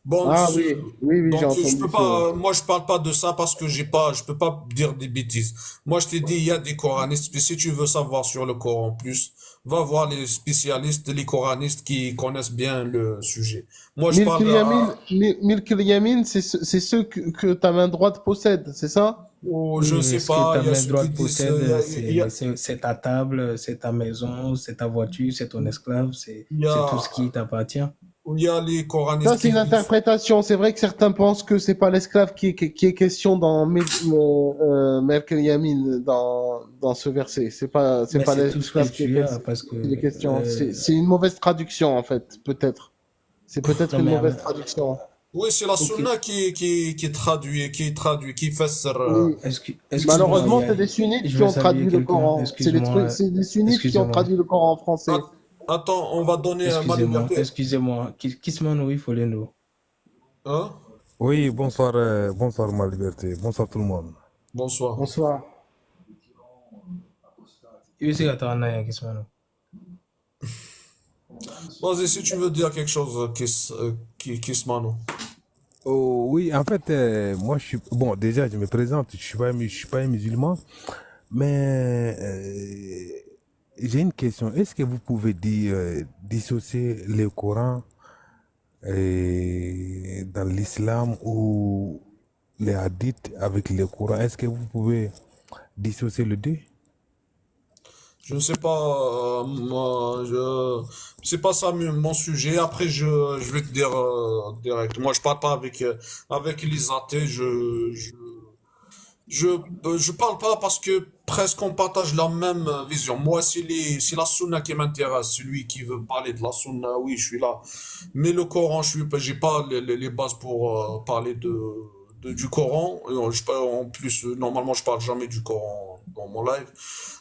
Bon, Ah oui, oui, oui, j'ai donc je entendu peux ce. pas, moi je parle pas de ça parce que je peux pas dire des bêtises. Moi, je t'ai dit, il y a des coranistes. Mais si tu veux savoir sur le Coran plus, va voir les spécialistes, les coranistes qui connaissent bien le sujet. Moi, je parle Milk Yamin, c'est ceux que ta main droite possède, c'est ça? je oui, ne mais sais ce que pas. ta Il y a main ceux qui droite disent, possède, il y a, c'est ta table, c'est ta maison, c'est ta voiture, c'est ton esclave, il y c'est tout ce a, qui t'appartient. il y a les Ça, coranistes c'est qui une disent. interprétation. C'est vrai que certains pensent que c'est pas l'esclave qui est question dans Milk Yamin, dans ce verset. C'est Mais pas c'est tout ce que l'esclave tu as parce que qui est question. C'est une mauvaise traduction, en fait, peut-être. C'est peut-être non une mais mauvaise traduction. Oui, c'est la ok. sunna qui fassara. Oui. Excuse-moi, Malheureusement, c'est des sunnites je qui veux ont saluer traduit le quelqu'un. Coran. Excuse-moi, C'est des sunnites qui ont excusez-moi, traduit le Coran en français. Attends, on va donner ma excusez-moi, liberté. excusez-moi. Kismano, il faut le nous. Hein? Oui, bonsoir, bonsoir ma liberté, bonsoir tout le monde. Bonsoir. Bonsoir. Il aussi attendre Kismano. Vas-y, si tu veux dire quelque chose, Kismano. Oh, oui, en fait, moi je suis. Bon, déjà, je me présente, je suis pas un musulman, mais j'ai une question. Est-ce que vous pouvez dire, dissocier le Coran dans l'islam ou les hadiths avec le Coran? Est-ce que vous pouvez dissocier le deux? Je ne sais pas, c'est pas ça mon sujet. Après, je vais te dire direct. Moi, je parle pas avec les athées. Je parle pas parce que presque on partage la même vision. Moi, c'est la sunna qui m'intéresse. Celui qui veut parler de la sunna, oui, je suis là. Mais le Coran, j'ai pas les bases pour parler du Coran. En plus, normalement, je parle jamais du Coran dans mon live.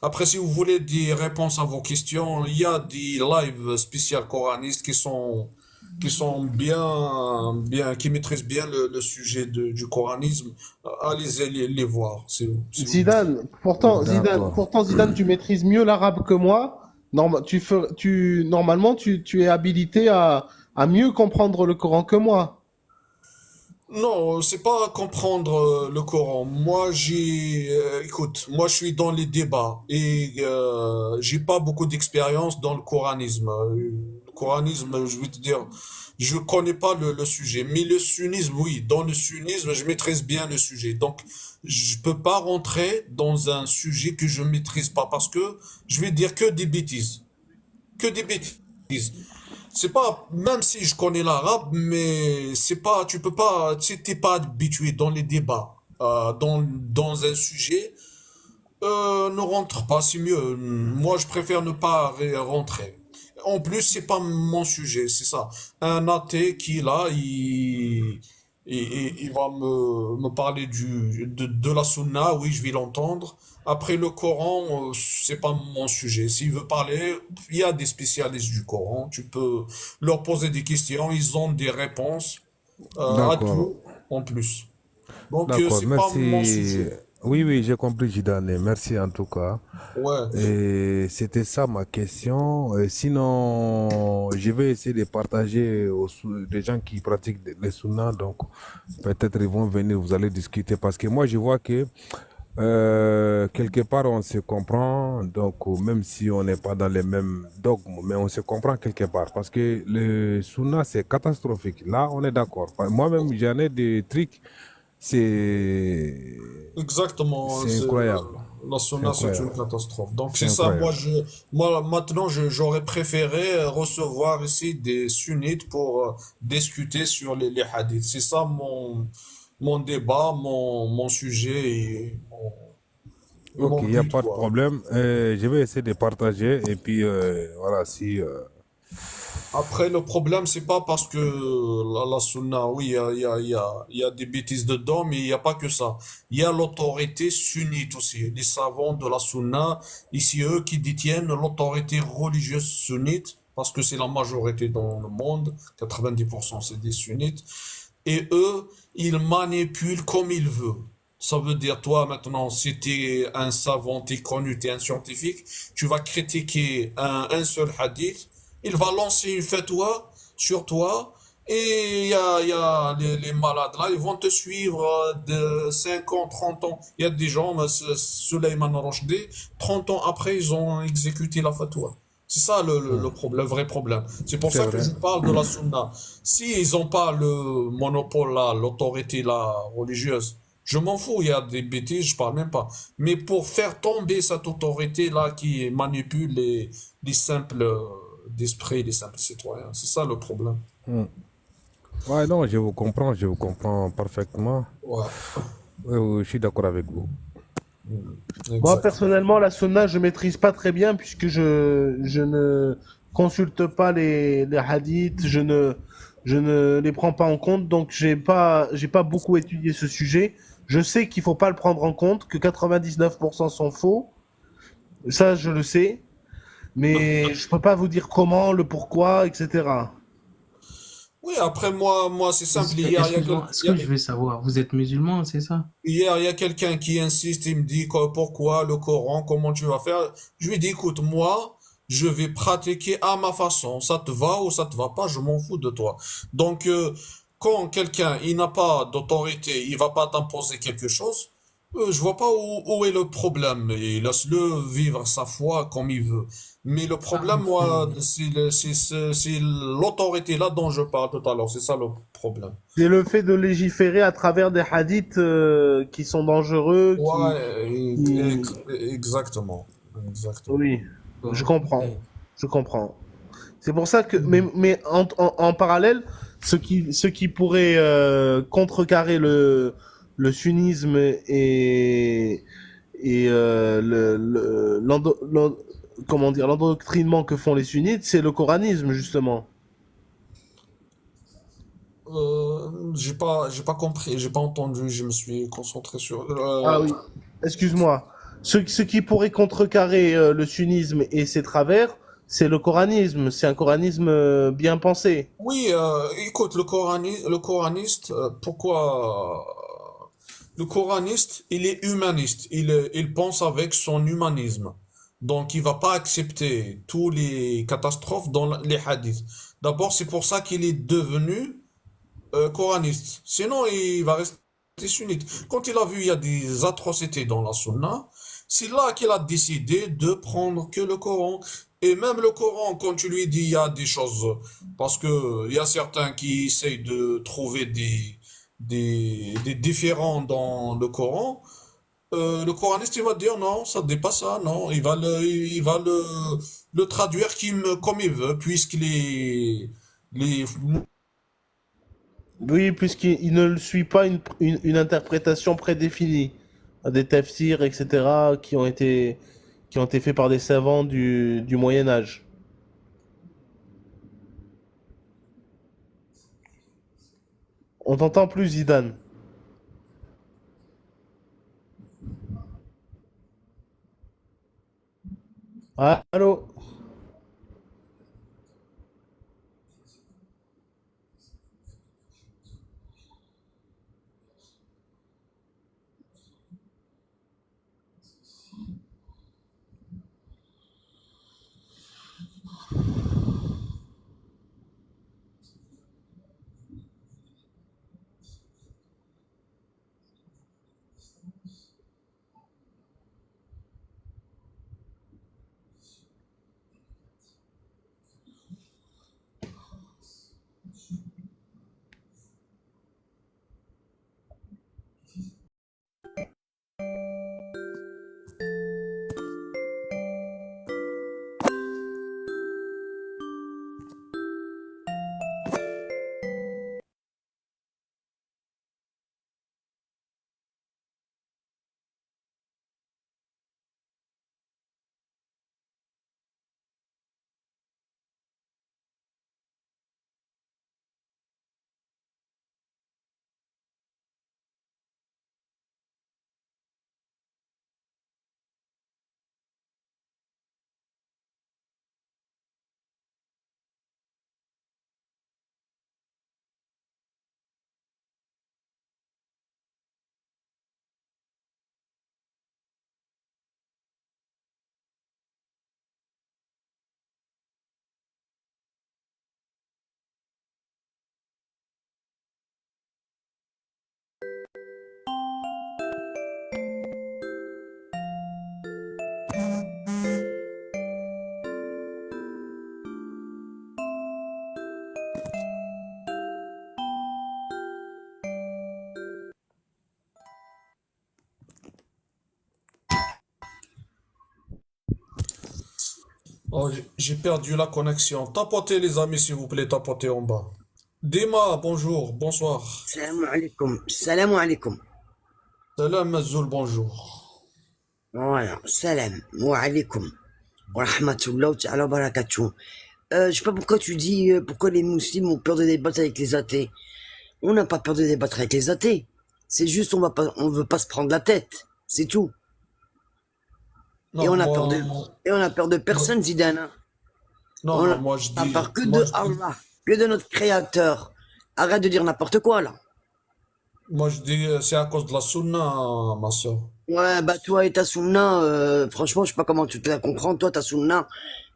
Après, si vous voulez des réponses à vos questions, il y a des lives spéciaux coranistes qui sont qui maîtrisent bien le sujet du coranisme. Allez les voir, si vous voulez. D'accord. Pourtant, Zidane, tu maîtrises mieux l'arabe que moi. Normalement, tu es habilité à mieux comprendre le Coran que moi. Non, c'est pas comprendre le Coran. Écoute, moi je suis dans les débats et j'ai pas beaucoup d'expérience dans le coranisme. Le coranisme, je vais te dire, je connais pas le sujet. Mais le sunnisme, oui, dans le sunnisme, je maîtrise bien le sujet. Donc, je peux pas rentrer dans un sujet que je maîtrise pas parce que je vais dire que des bêtises. Que des bêtises. C'est pas, même si je connais l'arabe, mais c'est pas, tu peux pas, tu t'es pas habitué dans les débats, dans un sujet, ne rentre pas, c'est mieux. Moi, je préfère ne pas rentrer. En plus, c'est pas mon sujet, c'est ça. Un athée qui est là, il va me parler de la sunna, oui, je vais l'entendre. Après le Coran, c'est pas mon sujet. S'il veut parler, il y a des spécialistes du Coran. Tu peux leur poser des questions, ils ont des réponses à D'accord. tout en plus. Donc D'accord. c'est pas mon Merci. sujet. Oui, oui, j'ai compris, Gidane. Merci en tout cas. Ouais. Et c'était ça ma question. Sinon, je vais essayer de partager des gens qui pratiquent les sunnas. Donc, peut-être ils vont venir, vous allez discuter. Parce que moi, je vois que quelque part, on se comprend. Donc, même si on n'est pas dans les mêmes dogmes, mais on se comprend quelque part. Parce que le sunna, c'est catastrophique. Là, on est d'accord. Moi-même, j'en ai des trucs. C'est Exactement. c'est incroyable. La C'est Sunna, c'est une incroyable. catastrophe. Donc C'est c'est ça, incroyable. moi maintenant, j'aurais préféré recevoir ici des sunnites pour discuter sur les hadiths. C'est ça mon débat, mon sujet et Ok, mon il n'y a but, pas de quoi. problème. Je vais essayer de partager et puis voilà, si... Après, le problème, c'est pas parce que la sunna, oui, il y a des bêtises dedans, mais il n'y a pas que ça. Il y a l'autorité sunnite aussi. Les savants de la sunna, ici, eux qui détiennent l'autorité religieuse sunnite, parce que c'est la majorité dans le monde, 90% c'est des sunnites, et eux, ils manipulent comme ils veulent. Ça veut dire, toi, maintenant, si tu es un savant, tu es connu, tu es un scientifique, tu vas critiquer un seul hadith, il va lancer une fatwa sur toi, et il y a les malades là, ils vont te suivre de 5 ans, 30 ans. Il y a des gens, Suleiman Rochdi, 30 ans après, ils ont exécuté la fatwa. C'est ça hmm, le vrai problème. C'est pour c'est ça que vrai. je parle de la sunna. Si ils n'ont pas le monopole là, l'autorité là, religieuse, je m'en fous, il y a des bêtises, je parle même pas. Mais pour faire tomber cette autorité là qui manipule les simples d'esprit, les simples citoyens, c'est ça le problème. Hmm. Ouais, non, je vous comprends parfaitement. Ouais, Oui, oui, je suis d'accord avec vous. Moi, exact. personnellement, la sunna, je maîtrise pas très bien puisque je ne consulte pas les hadiths, je ne les prends pas en compte, donc j'ai pas beaucoup étudié ce sujet. Je sais qu'il faut pas le prendre en compte, que 99% sont faux. Ça, je le sais. Mais je peux pas vous dire comment, le pourquoi, etc. Oui, après moi c'est simple. Excuse-moi, ce que je veux savoir, vous êtes musulman, c'est ça? Hier, il y a quelqu'un qui insiste, il me dit pourquoi le Coran, comment tu vas faire. Je lui dis, écoute, moi, je vais pratiquer à ma façon. Ça te va ou ça te va pas, je m'en fous de toi. Donc, quand quelqu'un, il n'a pas d'autorité, il va pas t'imposer quelque chose, je vois pas où est le problème. Et laisse-le vivre sa foi comme il veut. Mais le Ah, problème, moi, c'est l'autorité là dont je parle tout à l'heure. C'est ça le problème. C'est le fait de légiférer à travers des hadiths qui sont dangereux, Ouais, qui... exactement. Exactement. Oui, je bon, comprends. eh, Je comprends. C'est pour ça que, hmm. mais en parallèle, ce qui pourrait contrecarrer le sunnisme et comment dire, l'endoctrinement que font les sunnites, c'est le coranisme, justement. J'ai pas compris, j'ai pas entendu, je me suis concentré sur. Ah oui, excuse-moi. Ce qui pourrait contrecarrer le sunnisme et ses travers, c'est le coranisme. C'est un coranisme bien pensé. Oui, écoute, le coraniste, pourquoi le coraniste, il est humaniste, il pense avec son humanisme. Donc, il va pas accepter tous les catastrophes dans les hadiths. D'abord, c'est pour ça qu'il est devenu coraniste. Sinon, il va rester sunnite. Quand il a vu il y a des atrocités dans la sunna, c'est là qu'il a décidé de prendre que le Coran. Et même le Coran, quand tu lui dis il y a des choses, parce que il y a certains qui essayent de trouver des différends dans le Coran, le coraniste il va dire non, ça dépasse ça, non, il va le traduire comme il veut, puisque les Oui, puisqu'il ne suit pas une interprétation prédéfinie. Des tafsirs, etc., qui ont été faits par des savants du Moyen Âge. On t'entend plus, Zidane. Ah, allô? Oh, j'ai perdu la connexion. Tapotez les amis, s'il vous plaît, tapotez en bas. Dima, bonjour, bonsoir. Salam alaikum. Salam alaikum. Salam Mazoul, bonjour. Voilà. Salam alaikum. Wa rahmatullah ta'ala wa barakatuh. Je sais pas pourquoi tu dis pourquoi les musulmans ont peur de débattre avec les athées. On n'a pas peur de débattre avec les athées. C'est juste on veut pas se prendre la tête. C'est tout. Et Non, on a peur de moi, et on a peur de personne, Zidane, hein. non, On non, a moi je on a dis, peur que moi de je dis, Allah, que de notre Créateur. Arrête de dire n'importe quoi là. moi je dis, c'est à cause de la sunna, ma soeur. Ouais, bah toi et ta sunna, franchement, je sais pas comment tu te la comprends, toi ta sunna,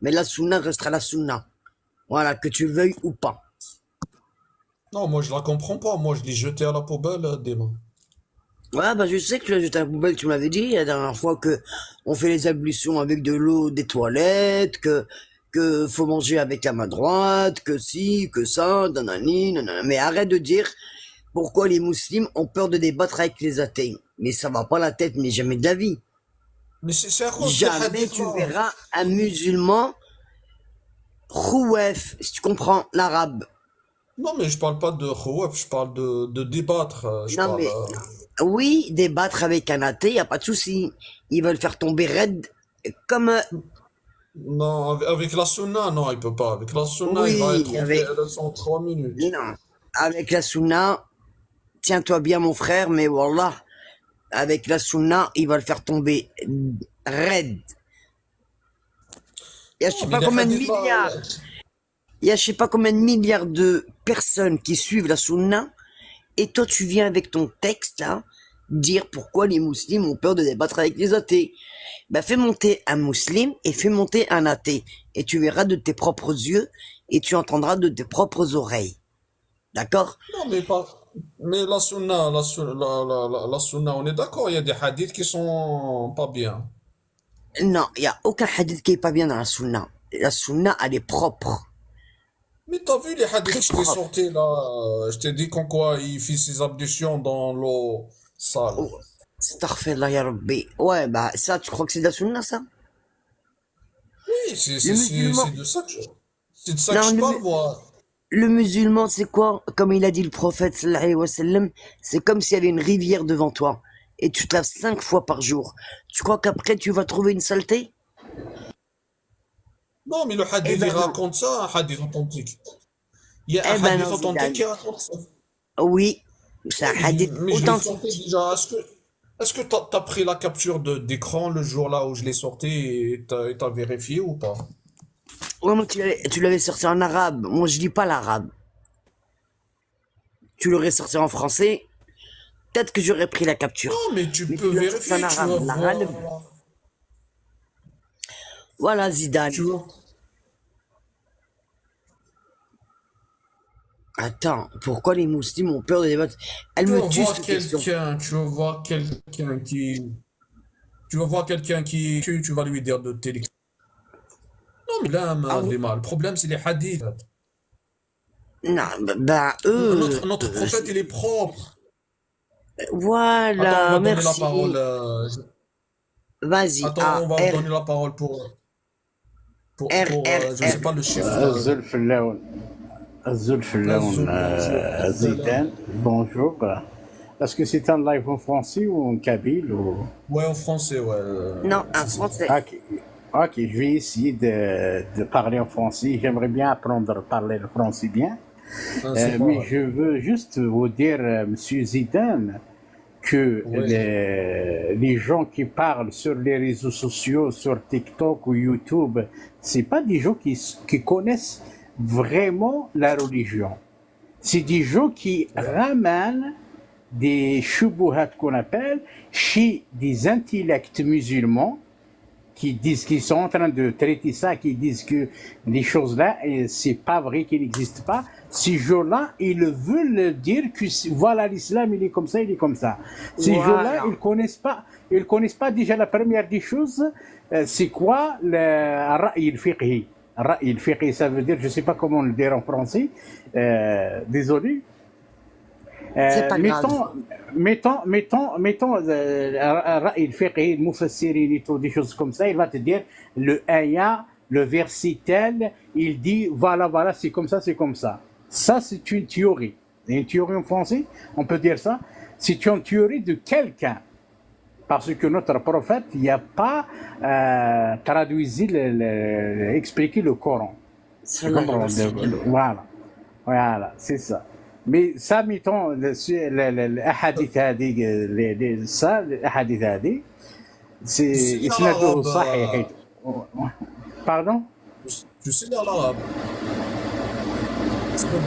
mais la sunna restera la sunna. Voilà, que tu veuilles ou pas. Non, moi je la comprends pas. Moi je l'ai jetée à la poubelle, Dima. Ouais, bah je sais que tu l'as jeté à la poubelle, tu m'avais dit la dernière fois que on fait les ablutions avec de l'eau des toilettes, que faut manger avec la main droite, que si, que ça, nanani, nanana. Mais arrête de dire pourquoi les musulmans ont peur de débattre avec les athées. Mais ça va pas la tête, mais jamais de la vie. Mais c'est à cause de ces Jamais tu hadiths-là. verras un musulman rouef, si tu comprends l'arabe. Non, mais je parle pas de khawaf, je parle de débattre. Je Non parle. mais oui, débattre avec un athée, y a pas de souci. Ils veulent faire tomber raide comme Non, avec la sunna, non, il peut pas. Avec la sunna, il va être oui, en avec PLS en 3 minutes. non, avec la sunna, tiens-toi bien mon frère, mais wallah, avec la sunna, ils veulent faire tomber raide. Il y a je Non, sais mais pas les combien de hadiths là. milliards, il y a je sais pas combien de milliards de personnes qui suivent la sunna, et toi tu viens avec ton texte là dire pourquoi les musulmans ont peur de débattre avec les athées. Bah fais monter un musulman et fais monter un athée, et tu verras de tes propres yeux et tu entendras de tes propres oreilles. D'accord? Non, mais pas. Mais la sunna, la sunna, on est d'accord, il y a des hadiths qui sont pas bien. Non, il y a aucun hadith qui est pas bien dans la sunna. La sunna, elle est propre, Mais t'as vu les hadiths très que je t'ai propre. sortis là? Je t'ai dit qu'en quoi il fait ses ablutions dans l'eau sale. Oh, astaghfirullah ya Rabbi. Ouais, bah ça, tu crois que c'est de la sunna ça? Oui, Le c'est musulman, de ça que c'est de ça que non, je parle, moi. le musulman, c'est quoi? Comme il a dit le prophète sallallahu alayhi wa sallam, c'est comme s'il y avait une rivière devant toi et tu te laves 5 fois par jour. Tu crois qu'après tu vas trouver une saleté? Non, mais le Eh hadith, il ben non. raconte ça, un hadith authentique. Il y a Eh un ben hadith non, authentique Zidane. qui raconte ça. Oui, c'est un Oui, hadith mais je l'ai sorti authentique. déjà. Est-ce que t'as pris la capture d'écran le jour-là où je l'ai sorti et t'as vérifié ou pas? Ouais, moi, tu l'avais sorti en arabe. Moi, je lis pas l'arabe. Tu l'aurais sorti en français. Peut-être que j'aurais pris la capture. Non, mais tu Mais peux tu l'as sorti en vérifier, tu vas arabe. L'arabe. voir. Voilà, Zidane. Tu vas, Attends, pourquoi les musulmans ont peur de débattre? Elle tu me vas tue, voir cette question. quelqu'un, tu vas voir quelqu'un qui, tu vas voir quelqu'un qui, tu vas lui dire de télé. Non, mais là, Ah oui. le problème, c'est les hadiths. Non, bah, Notre prophète, il est propre. Attends, on voilà, va donner la parole. merci. Vas-y, Attends, A, on va R, donner la parole R, R, je sais R. pas le chiffre. الزلف اللون الزلف اللون Azul, bonjour. Salam. زيدان bonjour. Est-ce que c'est un live en français ou en kabyle ou... Ouais, en français, ouais. Non, un Vas-y. français. Ok, ok, je vais essayer de parler en français. J'aimerais bien apprendre à parler le français bien. C'est Mais pareil. je veux juste vous dire, Monsieur Zidane, que Ouais. les gens qui parlent sur les réseaux sociaux, sur TikTok ou YouTube, c'est pas des gens qui connaissent vraiment la religion. C'est des gens qui ramènent des shubuhat qu'on appelle chez des intellects musulmans qui disent qu'ils sont en train de traiter ça, qui disent que les choses-là, c'est pas vrai, qu'ils n'existent pas. Ces gens-là, ils veulent dire que voilà, l'islam, il est comme ça, il est comme ça. Ces gens-là, Voilà. ils connaissent pas déjà la première des choses, c'est quoi le ra'i al-fiqhi. Ra'i al-fiqhi, ça veut dire, je sais pas comment le dire en français, désolé. C'est pas grave. Mettons الرأي الفقهي المفسرين et tout, des choses comme ça, il va te dire le aya le verset tel, il dit voilà, voilà, c'est comme ça, c'est comme ça. Ça, c'est une théorie. Et une théorie en français, on peut dire ça. C'est une théorie de quelqu'un. Parce que notre prophète, il n'y a pas traduit, expliqué le Coran. Voilà, voilà, c'est ça. Mais ça, mettons, les hadiths هذه, c'est isnaduhu sahih. Pardon? Tu sais l'arabe.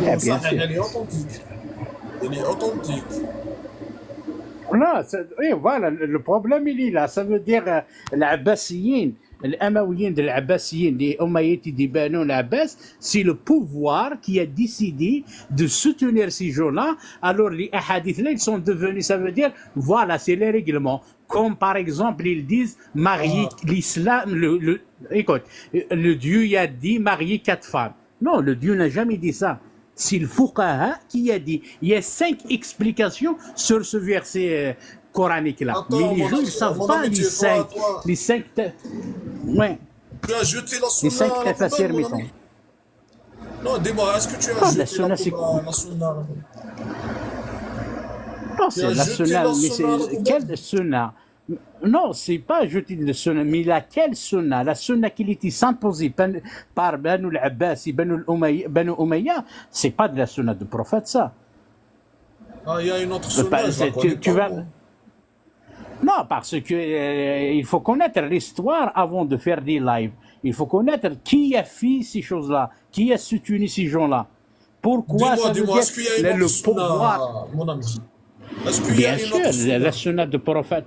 Bien sûr. Elle est authentique. Elle est authentique. Non, oui, voilà, le problème il est là. Ça veut dire l'Abbasiyin, l'Amawiyin de l'Abbasiyin, les Omayyatis des Banu al-Abbas, c'est le pouvoir qui a décidé de soutenir ces gens-là. Alors les hadiths là, ils sont devenus, ça veut dire, voilà, c'est les règlements. Comme par exemple, ils disent marier l'islam, écoute, le Dieu il a dit marier 4 femmes. Non, le Dieu n'a jamais dit ça. C'est le fuqaha qui a dit. Il y a 5 explications sur ce verset coranique-là. Mais les gens ne savent pas les 5. Les 5. Ouais. Tu as jeté la Les 5 sunna. tafassir, mettons. Non, dis-moi, est-ce que tu as Ah, jeté la sunna, c'est quoi? la sunna? Non, c'est la sunna. Mais c'est quelle sunna? Non, c'est pas jeter de sunna, mais laquelle sunna? La sunna qui était imposée par Banu al-Abbas et Banu Umayya, c'est pas de la sunna du prophète, ça. Ah, il y a une autre sunna, je la connais tu pas, vas... moi. Non, parce que il faut connaître l'histoire avant de faire des lives. Il faut connaître qui a fait ces choses-là, qui a soutenu ces gens-là. Pourquoi ça veut Dis-moi, est-ce qu'il y a dire une le autre sunna, pouvoir? mon ami? Est-ce qu'il y a Bien une autre sûr, sunna? la sunna du prophète.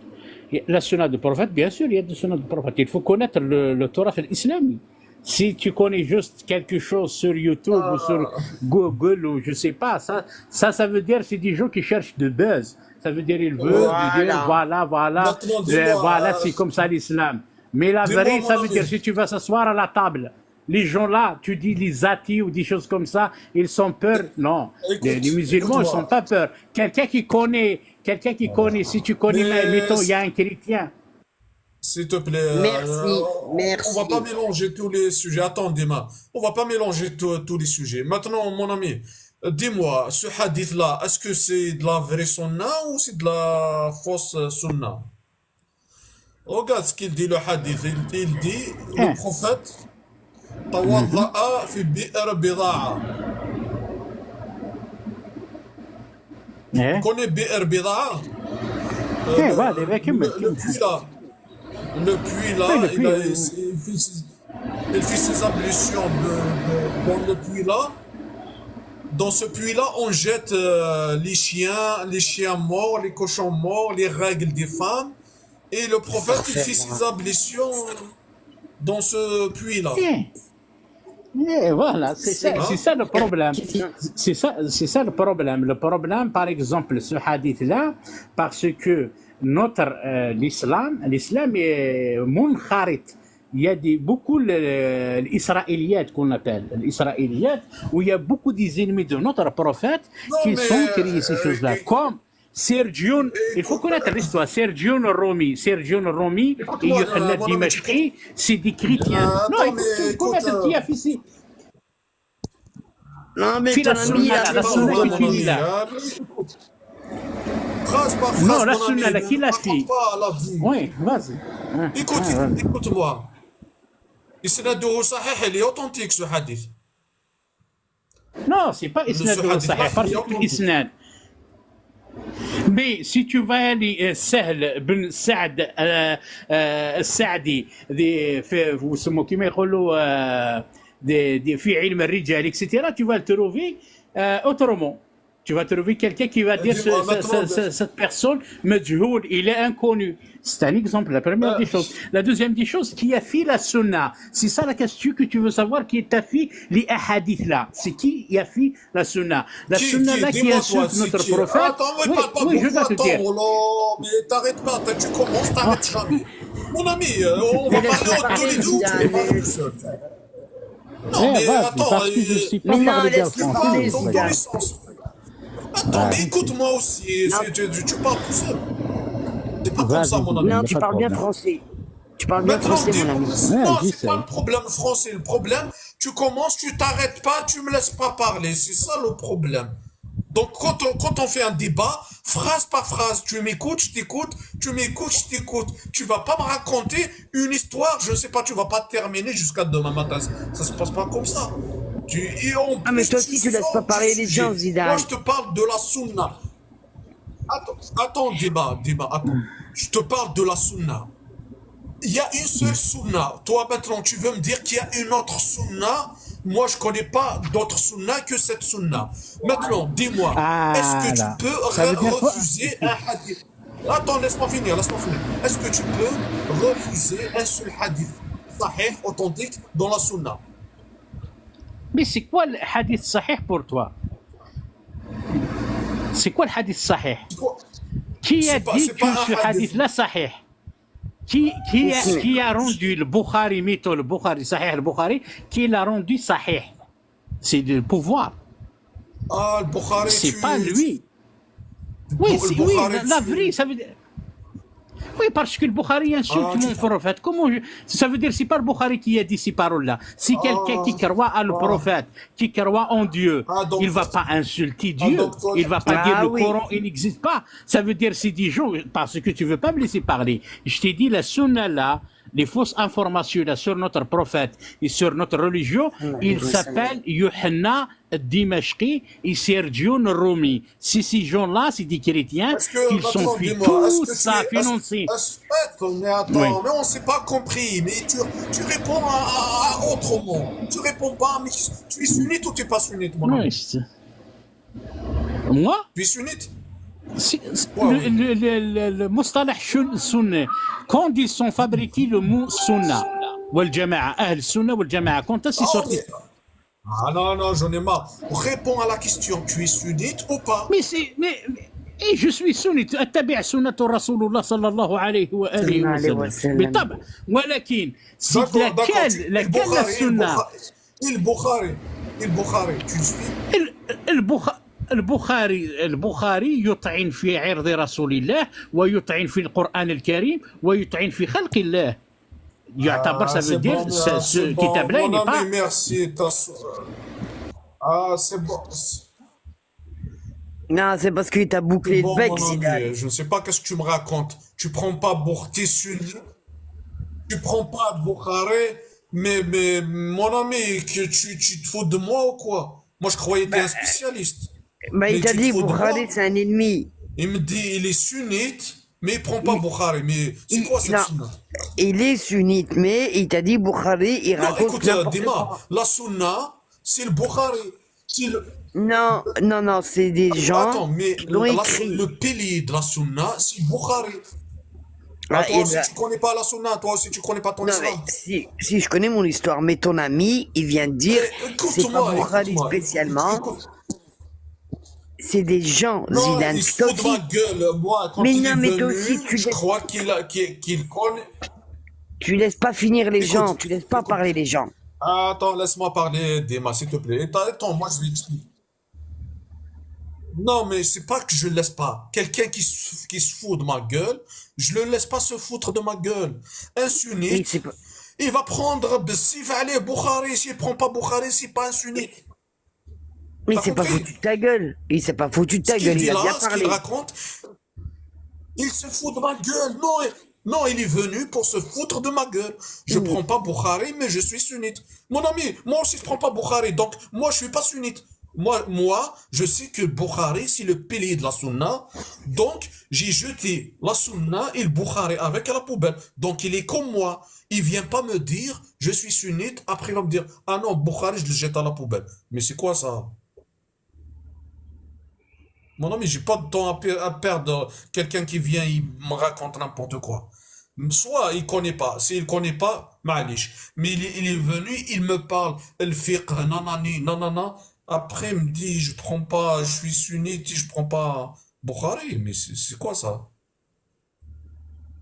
La sunna du prophète, bien sûr, il y a des sunna du prophète. Il faut connaître le Torah islamique. Si tu connais juste quelque chose sur YouTube ou sur Google ou je sais pas, ça veut dire c'est des gens qui cherchent de buzz. Ça veut dire ils veulent dire voilà, Maintenant, dis-moi, voilà, c'est comme ça l'islam. Mais la dis-moi, vérité, ça mon veut ami. dire si tu vas s'asseoir à la table, les gens là, tu dis les athées ou des choses comme ça, ils sont peur. Non, Écoute, les musulmans, ils écoute-moi. sont pas peur. Quelqu'un qui connaît, si tu connais, Mais mettons, il y a un chrétien. s'il te plaît, Merci, on va pas merci. mélanger tous les sujets. Attends, Dima, on va pas mélanger tous les sujets. Maintenant, mon ami, dis-moi, ce hadith-là, est-ce que c'est de la vraie sunna ou c'est de la fausse sunna? Regarde ce qu'il dit le hadith. Il dit, le prophète, tawadda'a fi bi'r bida'a. Tu connais bi'r bida'a? Voilà, Le puits là. Le puits là, Oui, le puits, il fait ses ablutions dans le puits là. Dans ce puits-là, on jette les chiens morts, les cochons morts, les règles des femmes. Et le prophète, il fait ses ablutions dans ce puits-là. Et voilà, c'est ça le problème. C'est ça le problème. Le problème, par exemple, ce hadith-là, parce que l'islam est munkharit. Il y a beaucoup l'israéliyat qu'on appelle, l'israéliyat, où il y a beaucoup des ennemis de notre prophète qui sont créés ces choses-là. Comme Sergio, il faut connaître l'histoire. Sergio Romi et Yohanna Dimashqi, c'est des chrétiens. Non, il faut connaître qui a fait ça. Non, mais ton ami, la sunna qui finit là. Phrase par phrase, Non, la mon ami, sunna là, ne qui l'a raconte fait? pas la vie. Oui, vas-y. Écoute-moi. Isnaduhu sahih, il est authentique ce hadith. Non, c'est pas isnad sahih, parce que isnad. Mais si tu vas aller Sahl ben Saad السعدي كما يقولوا في علم الرجال etc. tu vas le trouver autrement. Tu vas trouver quelqu'un qui va dire cette personne, Majhoul, il est inconnu. C'est un exemple, la première des choses. La deuxième des choses, qui a fait la sunna. C'est ça la question que tu veux savoir, qui a fait les hadiths là. C'est qui a fait la sunna. La sunna là qui insulte notre prophète. Attends, oui, je dois te dire. Mais t'arrêtes pas, tu commences, t'arrêtes jamais. Mon ami, on va parler tous les deux. Non, mais attends, mais non, laisse-le parler, dans tous les sens. Attends, mais écoute-moi aussi, tu parles tout seul. C'est pas comme ça, mon ami. Non, tu parles bien français. Tu parles bien Maintenant, français, mon dis-moi, ami. non, c'est pas le problème français. Le problème, tu commences, tu t'arrêtes pas, tu me laisses pas parler. C'est ça le problème. Donc, quand on fait un débat, phrase par phrase, tu m'écoutes, je t'écoute, tu m'écoutes, je t'écoute. Tu vas pas me raconter une histoire, je sais pas, tu vas pas terminer jusqu'à demain matin. Ça se passe pas comme ça. Et en Ah, mais plus, toi aussi, tu laisses sors pas du parler les sujet. gens, Moi, Zidane. je te parle de la sunna. Attends, débat, attends. Je te parle de la sunna. Il y a une seule sunna. Toi, maintenant, tu veux me dire qu'il y a une autre sunna. Moi, je connais pas d'autre sunna que cette sunna. Maintenant, dis-moi, est-ce que tu Voilà. peux Ça veut dire quoi? refuser un hadith? Attends, laisse-moi finir. Est-ce que tu peux refuser un seul hadith sahih, authentique, dans la sunna? Mais c'est quoi le hadith sahih pour toi? C'est quoi le hadith sahih? Qui a dit que ce hadith-là sahih? Qui a rendu le Bukhari, mytho, le Bukhari, Sahih al-Bukhari, qui l'a rendu Sahih? C'est le pouvoir. Ah, le Bukhari, c'est pas lui. Oui, la vraie, ça veut dire. Oui, parce que le Bukhari insulte mon prophète. Comment ça veut dire, c'est pas le Bukhari qui a dit ces paroles-là. C'est quelqu'un qui croit à le prophète, qui croit en Dieu. Il va pas insulter Dieu. Il va pas dire le Coran, il n'existe pas. Ça veut dire, c'est des gens, parce que tu veux pas me laisser parler. Je t'ai dit, la sunna là, les fausses informations là sur notre prophète et sur notre religion, il s'appelle Yohanna Dimashqi et Sergio Rumi. Ces gens-là, c'est des chrétiens qui sont fait tout ça financé. Mais on s'est pas compris. Mais tu réponds à autrement. Tu réponds pas, mais tu es sunnite ou tu n'es pas sunnite, mon ami? Moi? Tu es sunnite? Le mustalah sunna, quand ils sont fabriqués le mot sunna, wal jama'a, ahl sunna wal jama'a, quand c'est sorti? Ah non, j'en ai marre. Réponds à la question, tu es sunnite ou pas? Et je suis sunnite, أتبع سنة رسول الله صلى الله عليه وآله وسلم بالطبع ولكن c'est laquelle la sunna? البخاري tu suis? البخاري يطعن في عرض رسول الله ويطعن في القرآن الكريم ويطعن في خلق الله. يعتبر ça veut dire ce kitab-là il n'est pas. Merci. Ah, c'est bon. Non, c'est parce qu'il t'a bouclé le bec, Zidane. Je ne sais pas qu'est-ce que tu me racontes. Tu prends pas Bourti-Sunni. Tu prends pas Bukhari. Mais mon ami, que tu te fous de moi ou quoi? Moi, je croyais que tu es un spécialiste. Il t'a dit Bukhari, c'est un ennemi. Il me dit il est sunnite, mais il prend pas Bukhari. Mais c'est quoi cette sunna? Il est sunnite, mais il t'a dit Bukhari, il raconte écoute, Dima, la sunna, c'est le Bukhari. Non, c'est des gens qui l'ont écrit. Le pilier de la sunna, c'est Bukhari. Toi aussi, tu connais pas la sunna, toi aussi, tu connais pas ton islam. Si je connais mon histoire, mais ton ami, il vient de dire, c'est pas Bukhari spécialement. C'est des gens, Zidane. Il se fout de ma gueule. Moi, quand il est venu, je crois qu'il connaît. Tu laisses pas finir les gens, tu laisses pas parler les gens. Attends, laisse-moi parler, Dima, s'il te plaît. Attends, moi, je vais expliquer. Non, mais c'est pas que je le laisse pas. Quelqu'un qui se fout de ma gueule, je le laisse pas se foutre de ma gueule. Un sunnite, il va prendre, s'il va aller Bukhari, s'il prend pas Bukhari, c'est pas un sunnite. Mais il s'est pas foutu de ta gueule. Il s'est pas foutu de ta gueule, il a bien parlé. Ce qu'il raconte, il se fout de ma gueule. Non, il est venu pour se foutre de ma gueule. Je prends pas Bukhari, mais je suis sunnite. Mon ami, moi aussi je prends pas Bukhari, donc moi je suis pas sunnite. Moi, je sais que Bukhari, c'est le pilier de la sunna. Donc, j'ai jeté la sunna et le Bukhari avec à la poubelle. Donc, il est comme moi. Il vient pas me dire, je suis sunnite. Après, il va me dire, ah non, Bukhari, je le jette à la poubelle. Mais c'est quoi ça? Mon ami, j'ai pas de temps à perdre. Quelqu'un qui vient, il me raconte n'importe quoi. Soit il connaît pas. S'il connaît pas, ma'alish. Mais il est venu, il me parle. El fiqh, nanana. Après, il me dit, je prends pas, je suis sunnite, je prends pas Bukhari. Mais c'est quoi ça?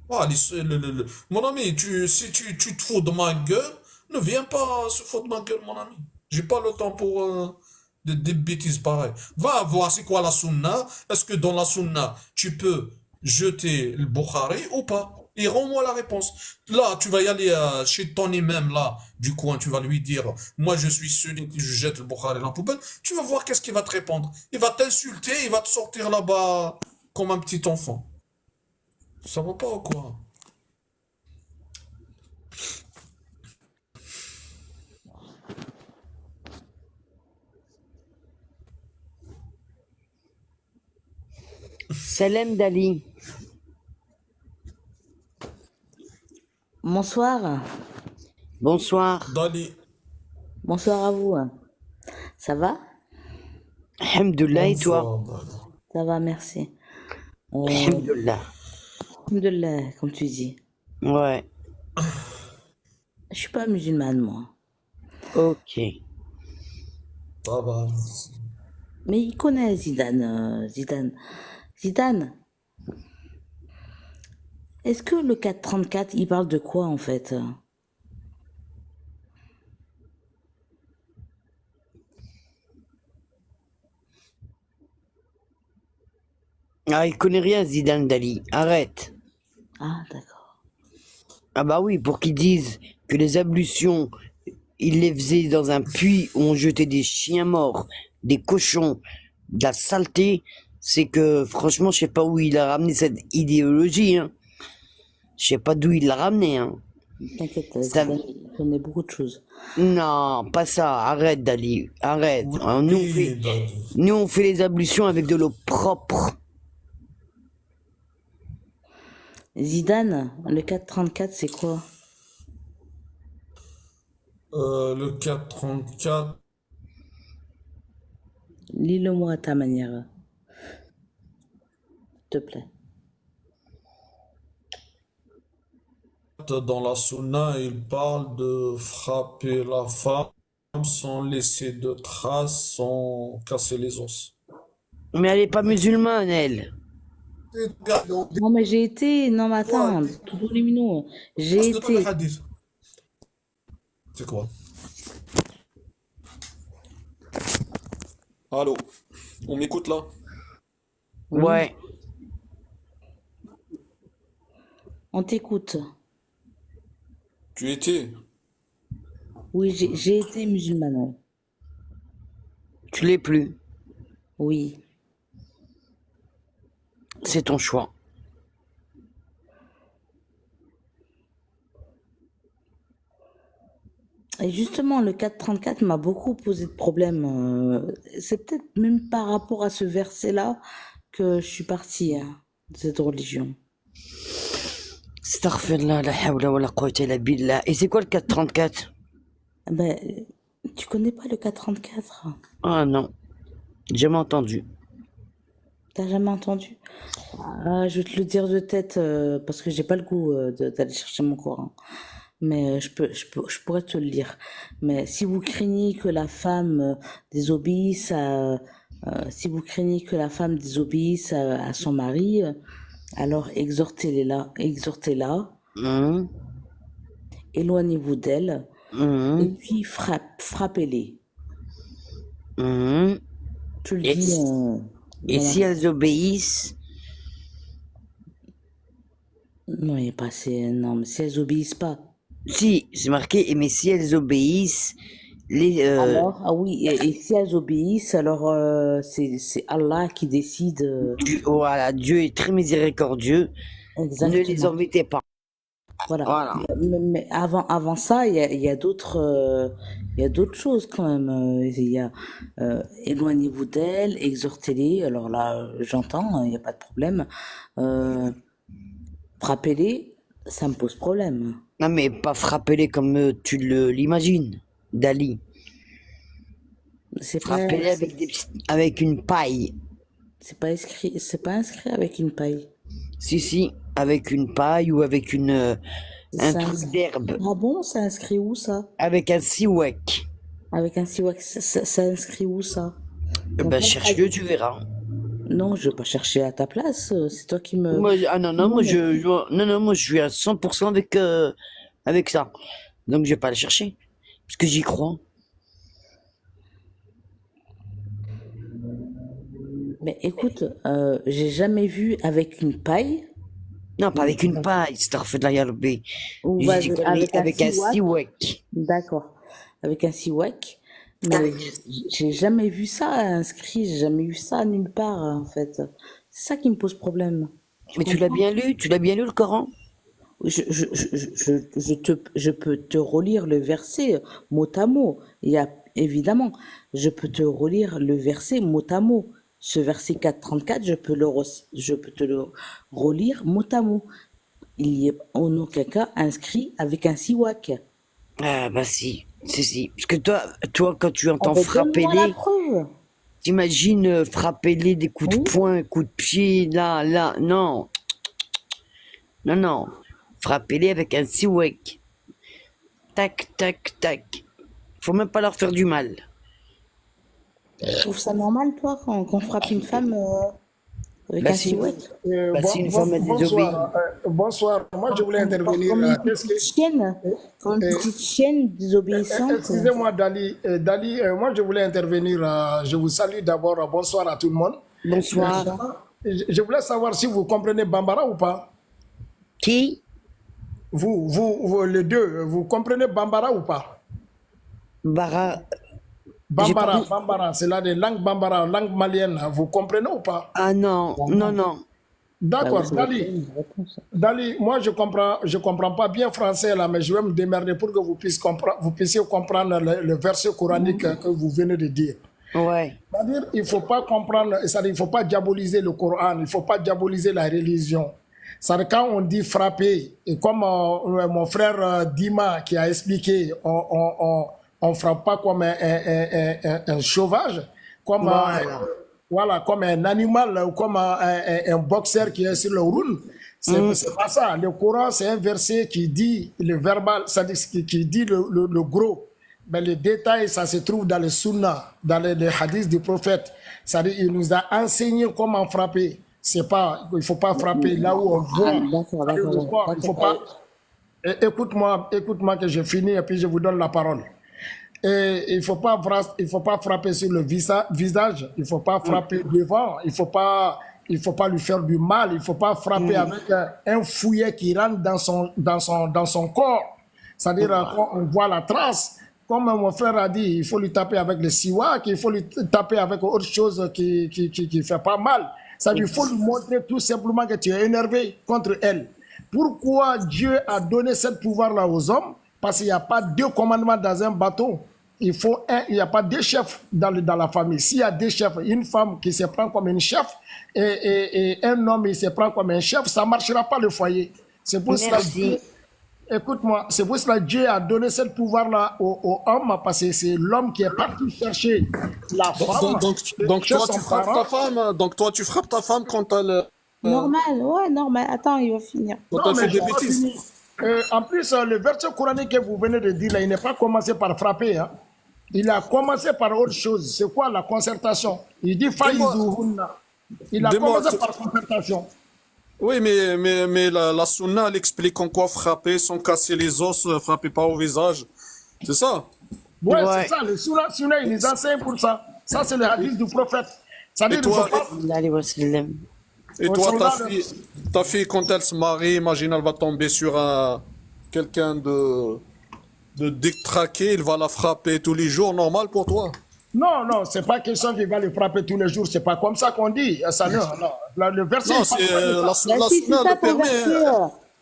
Mon ami, si tu te fous de ma gueule, ne viens pas se foutre de ma gueule, mon ami. J'ai pas le temps pour des bêtises pareilles. Va voir c'est quoi la sunna. Est-ce que dans la sunna, tu peux jeter le Bukhari ou pas? et rends-moi la réponse. Là, tu vas y aller chez ton imam, là, du coin, tu vas lui dire, moi je suis sunnite, je jette le Bukhari dans la poubelle. Tu vas voir qu'est-ce qu'il va te répondre. Il va t'insulter, il va te sortir là-bas comme un petit enfant. Ça va pas ou quoi? Salem Dali. Bonsoir. Bonsoir. Dali, Bonsoir à vous. Ça va? Alhamdoulilah, et toi? bonsoir, Dali. Ça va, merci. Alhamdoulilah. Alhamdoulilah, comme tu dis. Ouais, Je suis pas musulmane, moi. ok. Ça va. Mais il connaît Zidane. Zidane, est-ce que le 434, il parle de quoi, en fait? Ah, il connaît rien, Zidane Dali. Arrête. Ah, d'accord. Ah bah oui, pour qu'ils disent que les ablutions, il les faisait dans un puits où on jetait des chiens morts, des cochons, de la saleté, c'est que franchement, je sais pas où il a ramené cette idéologie, hein. Je sais pas d'où il l'a ramené, hein. T'inquiète, Ça- Zidane, il connaît beaucoup de choses. Non, pas ça. Arrête, Dali. Arrête. Hein, Nous, Oui, Dali. on fait les ablutions avec de l'eau propre. Zidane, le 434, c'est quoi? Le 434, Lis-le-moi à ta manière, s'il te plaît. dans la Sunna, il parle de frapper la femme sans laisser de traces, sans casser les os. Mais elle est pas musulmane, elle. Non, mais j'ai été. Non, mais attends, tous les minous. J'ai Passe-le dans le été. hadith. C'est quoi? Allô? On m'écoute là? Ouais. On t'écoute. Tu étais? Oui, j'ai été musulmane. Tu l'es plus. Oui. C'est ton choix. Et justement, le 434 m'a beaucoup posé de problèmes. C'est peut-être même par rapport à ce verset-là que je suis partie de cette religion. Astaghfirullah, la hawla wa la quwwata illa billah. Et c'est quoi le 434? Ben, tu connais pas le 434? Ah non, j'ai jamais entendu. T'as jamais entendu? Ah, je vais te le dire de tête parce que j'ai pas le goût d'aller chercher mon Coran. Mais je pourrais te le lire. Mais si vous craignez que la femme désobéisse si vous craignez que la femme désobéisse à son mari, alors exhortez-la, Hum, éloignez-vous d'elle, et hum, puis frappez-les. hum. Tu le Et, dis, et voilà. si elles obéissent, Non, il n'y a pas assez, non, mais si elles obéissent pas. si, c'est marqué, mais si elles obéissent, les, Alors, ah oui, et si elles obéissent, alors c'est Allah qui décide. voilà, Dieu est très miséricordieux, ne les Exactement. embêtez pas. Voilà. Voilà. Mais avant ça, il y a d'autres choses quand même. Il y a éloignez-vous d'elle, exhortez-les. Alors là, j'entends, il n'y a pas de problème. Frappez-les, ça me pose problème. Non, mais pas frapper-les comme tu l'imagines, Dali. C'est pas, Frapper-les avec une paille. c'est pas inscrit avec une paille. Si, avec une paille ou avec un C'est truc d'herbe. Ah bon, c'est inscrit où ça? Avec un siwak. Avec un siwak, ça inscrit où ça? Ben, cherche-le, tu verras. Non, je vais pas chercher à ta place. C'est toi qui me. Moi, non, Non, moi, mais- moi, je suis à 100% avec ça. Donc, je vais pas le chercher. Parce que j'y crois. Mais écoute, j'ai jamais vu avec une paille Non, pas avec une paille, astaghfirullah ya Rabbi. Ou J'ai dit connerie, avec un siwak. D'accord. Avec un siwak. Mais j'ai jamais vu ça inscrit, j'ai jamais vu ça nulle part, en fait. C'est ça qui me pose problème. Mais tu l'as bien lu? Tu l'as bien lu, le Coran? Je peux te relire le verset mot à mot. Évidemment, je peux te relire le verset mot à mot. Ce verset 4.34, je peux te le relire mot à mot. Il y est en aucun cas inscrit avec un siwak. Ah, bah si. Si. Parce que toi, quand tu entends Ben, frapper donne-moi la les, preuve. t'imagines frapper les des coups de poing, coups de pied, là. Non. Non. Frappez-les avec un siwak. Tac, tac, tac. Faut même pas leur faire du mal. Tu trouves ça normal, toi, qu'on frappe une femme avec Bah un si. siwak? Bah si une femme a désobéi. Bonsoir. Moi, je voulais intervenir. Comme une petite chienne, comme une petite chienne désobéissante. Excusez-moi, Dali. Moi, je voulais intervenir. Je vous salue d'abord. Bonsoir à tout le monde. Bonsoir. Je voulais savoir si vous comprenez Bambara ou pas. Qui? Vous, les deux, vous comprenez Bambara ou pas? Bambara, c'est là des langues Bambara, langue malienne. Vous comprenez ou pas? Ah non. D'accord, Dali, moi je comprends pas bien français là, mais je vais me démerder pour que vous puissiez comprendre le verset coranique que vous venez de dire. Ouais. C'est-à-dire, il faut pas comprendre, c'est-à-dire, il faut pas diaboliser le Coran, il faut pas diaboliser la religion. C'est-à-dire, quand on dit frapper, et comme mon frère Dima qui a expliqué, on frappe pas comme un sauvage, comme comme un animal ou comme un boxeur qui est sur le round. C'est pas ça. Le Coran, c'est un verset qui dit le verbal, c'est-à-dire qui dit le gros. Mais les détails, ça se trouve dans le Sunna, dans les hadiths du prophète. C'est-à-dire, il nous a enseigné comment frapper. C'est pas, il faut pas frapper là où on voit. Il faut pas. Écoute-moi que je finis et puis je vous donne la parole. Et il faut pas frapper sur le visage, il faut pas frapper devant, il faut pas lui faire du mal, il faut pas frapper avec un fouillet qui rentre dans son corps. C'est-à-dire quand on voit la trace, comme mon frère a dit, il faut lui taper avec le siwak, il faut lui taper avec autre chose qui fait pas mal. Il faut lui montrer tout simplement que tu es énervé contre elle. Pourquoi Dieu a donné ce pouvoir-là aux hommes? Parce qu'il n'y a pas deux commandements dans un bateau. Il n'y a pas deux chefs dans la famille. S'il y a deux chefs, une femme qui se prend comme une chef et un homme qui se prend comme un chef, ça ne marchera pas le foyer. C'est pour cela. Écoute-moi, c'est pour cela que Dieu a donné ce pouvoir-là aux hommes, parce que c'est l'homme qui est parti chercher la femme. Donc toi, tu frappes ta femme quand elle... Normal. Attends, il va finir. Quand elle fait des bêtises. En plus, le verset coranique que vous venez de dire, là, il n'est pas commencé par frapper. Hein. Il a commencé par autre chose. C'est quoi la concertation? Il dit Faïzouhunna. Il a commencé par concertation. Oui, mais la sunna, elle explique en quoi frapper sans casser les os, frapper pas au visage. C'est ça? Ouais, c'est ça. Le sunna, il les enseigne pour ça. Ça, c'est le hadith du prophète. Ça dit, et toi, ta fille, quand elle se marie, imagine, elle va tomber sur quelqu'un de détraqué, il va la frapper tous les jours, normal pour toi? Non, c'est pas question qu'il va le frapper tous les jours, c'est pas comme ça qu'on dit. Ça, non. Le verset. Non, c'est la sunna le permet.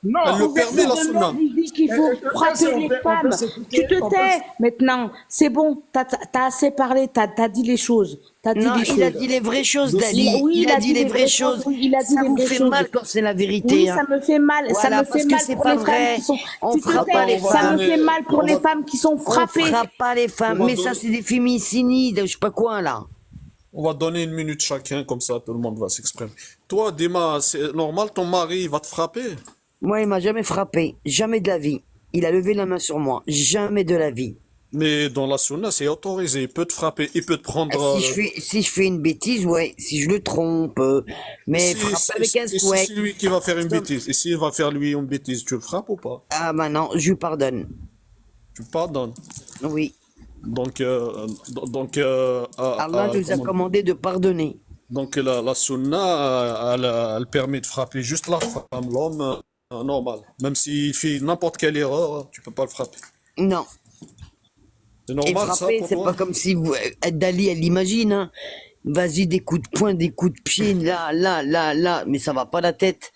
Non, elle le permet, la sunna. Il dit qu'il faut frapper les femmes. Tu te tais maintenant. C'est bon, t'as assez parlé, t'as dit les choses. Il a dit les vraies choses, Dali. Oui, il a dit les vraies choses. Ça vous fait mal quand c'est la vérité. Oui, ça me fait mal. Voilà, ça me fait mal pour les femmes qui sont. On frappe pas les femmes. Ça me fait mal pour les femmes qui sont frappées. On frappe pas les femmes. Mais ça, c'est des féminicides, je sais pas quoi, là. On va donner 1 minute chacun, comme ça tout le monde va s'exprimer. Toi, Dima, c'est normal, ton mari va te frapper? Moi, il m'a jamais frappé, jamais de la vie. Il a levé la main sur moi, jamais de la vie. Mais dans la sunna, c'est autorisé. Il peut te frapper, il peut te prendre... Si je fais une bêtise, ouais, si je le trompe. Mais frapper avec un souhait. Si c'est lui qui va faire une bêtise, et s'il va faire lui une bêtise, tu le frappes ou pas? Ah bah non, je lui pardonne. Tu pardonnes? Oui. Donc Allah nous a commandé de pardonner. Donc la sunna, elle permet de frapper juste la femme, l'homme, normal. Même s'il fait n'importe quelle erreur, tu peux pas le frapper. Non. C'est Et normal ça frapper, pour c'est toi? pas comme si Dali, elle l'imagine, hein. Vas-y, des coups de poing, des coups de pied, là, mais ça va pas la tête.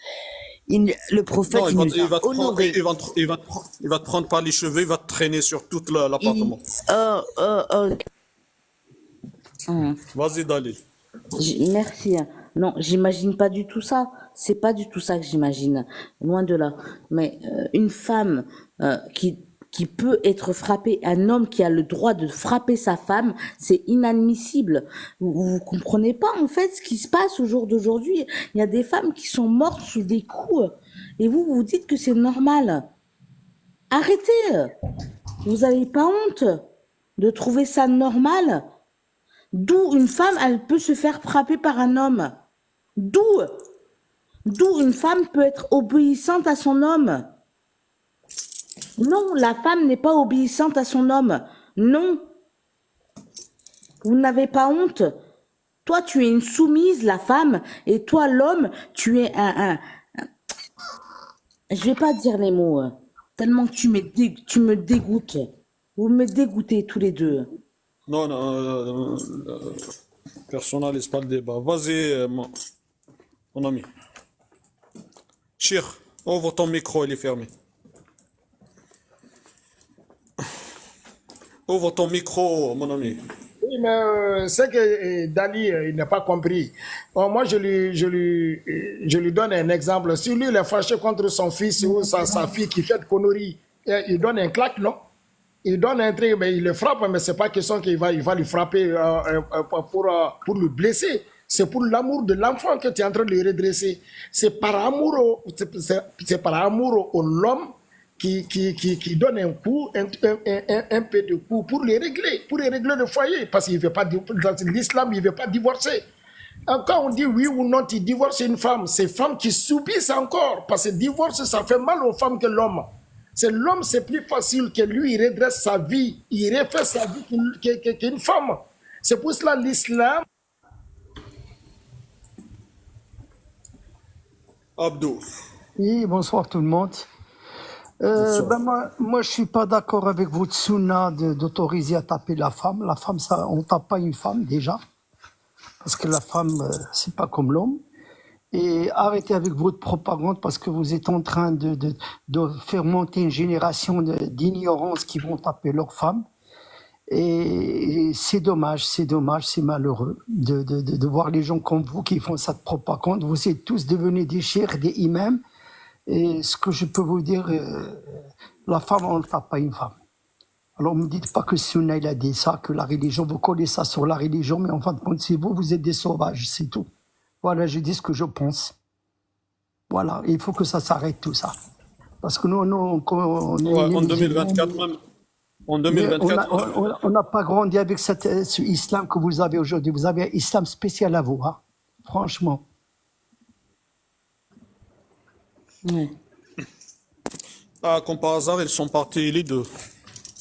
Le prophète, Non, il nous il va a te prendre, honorés. il va te prendre par les cheveux, il va te traîner sur tout l'appartement. Vas-y, Dali. Merci, hein. Non, j'imagine pas du tout ça. C'est pas du tout ça que j'imagine. Loin de là. Mais une femme qui peut être frappée, un homme qui a le droit de frapper sa femme, c'est inadmissible. Vous comprenez pas en fait ce qui se passe au jour d'aujourd'hui. Il y a des femmes qui sont mortes sous des coups et vous dites que c'est normal. Arrêtez. Vous avez pas honte de trouver ça normal? D'où une femme, elle peut se faire frapper par un homme. D'où une femme peut être obéissante à son homme. Non, la femme n'est pas obéissante à son homme. Non. Vous n'avez pas honte. Toi, tu es une soumise, la femme, et toi, l'homme, tu es Je vais pas dire les mots, tellement que tu me dégoûtes. Vous me dégoûtez tous les deux. Non, personnalise pas le débat. Vas-y, mon ami. Chir, ouvre ton micro, il est fermé. Ouvre ton micro, mon ami. Oui, mais c'est que Dali, il n'a pas compris. Bon, moi, je lui donne un exemple. Si lui, il est fâché contre son fils ou sa fille qui fait de conneries, il donne un claque, non? Il donne un truc, mais il le frappe, mais c'est pas question qu'il va lui frapper pour le blesser. C'est pour l'amour de l'enfant que tu es en train de le redresser. C'est par amour au l'homme qui donne un coup, un peu de coup pour les régler le foyer. Parce qu'il veut pas, dans l'islam, il ne veut pas divorcer. Quand on dit oui ou non, tu divorces une femme, c'est femmes qui subissent encore. Parce que divorce, ça fait mal aux femmes que l'homme. C'est l'homme, c'est plus facile que lui, il redresse sa vie, il refait sa vie qu'une femme. C'est pour cela l'islam. Abdou. Oui, bonsoir tout le monde. Moi, je suis pas d'accord avec votre sunna d'autoriser à taper la femme. La femme, ça, on tape pas une femme déjà, parce que la femme, c'est pas comme l'homme. Et arrêtez avec votre propagande parce que vous êtes en train de faire monter une génération d'ignorance qui vont taper leurs femmes. Et c'est dommage, c'est malheureux de voir les gens comme vous qui font cette propagande. Vous êtes tous devenus des cheikhs, des imams. Et ce que je peux vous dire, la femme, on ne tape pas une femme. Alors ne me dites pas que Sunna il a dit ça, que la religion, vous collez ça sur la religion, mais en fin de compte, c'est vous êtes des sauvages, c'est tout. Voilà, je dis ce que je pense. Voilà, il faut que ça s'arrête tout ça. Parce que nous on est en 2024 même. En 2024. On n'a pas grandi avec ce islam que vous avez aujourd'hui. Vous avez un islam spécial à vous, hein, franchement. Ouais. Ah, comme par hasard, ils sont partis les deux.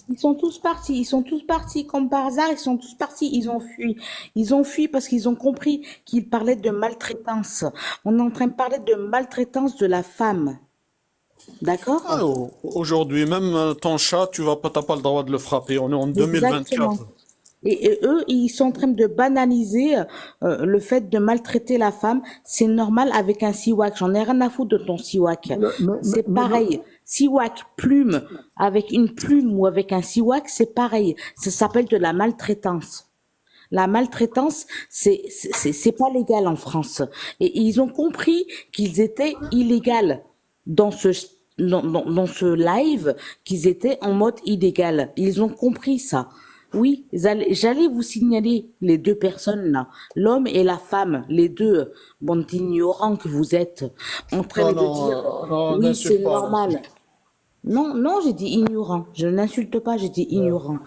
Ils sont tous partis, comme par hasard, ils sont tous partis, ils ont fui parce qu'ils ont compris qu'ils parlaient de maltraitance. On est en train de parler de maltraitance de la femme. D'accord? Ah, aujourd'hui, même ton chat, t'as pas le droit de le frapper. On est en 2024. Exactement. Et eux, ils sont en train de banaliser le fait de maltraiter la femme. C'est normal avec un siwak. J'en ai rien à foutre de ton siwak. C'est pareil. Siwak, plume, avec une plume ou avec un siwak, c'est pareil. Ça s'appelle de la maltraitance. La maltraitance, c'est pas légal en France. Et ils ont compris qu'ils étaient illégaux dans ce live, qu'ils étaient en mode illégal. Ils ont compris ça. Oui, j'allais vous signaler les deux personnes là, l'homme et la femme, les deux, bande d'ignorants que vous êtes, en train de dire oui, c'est normal. Non, j'ai dit ignorant. Je n'insulte pas, j'ai dit ignorant.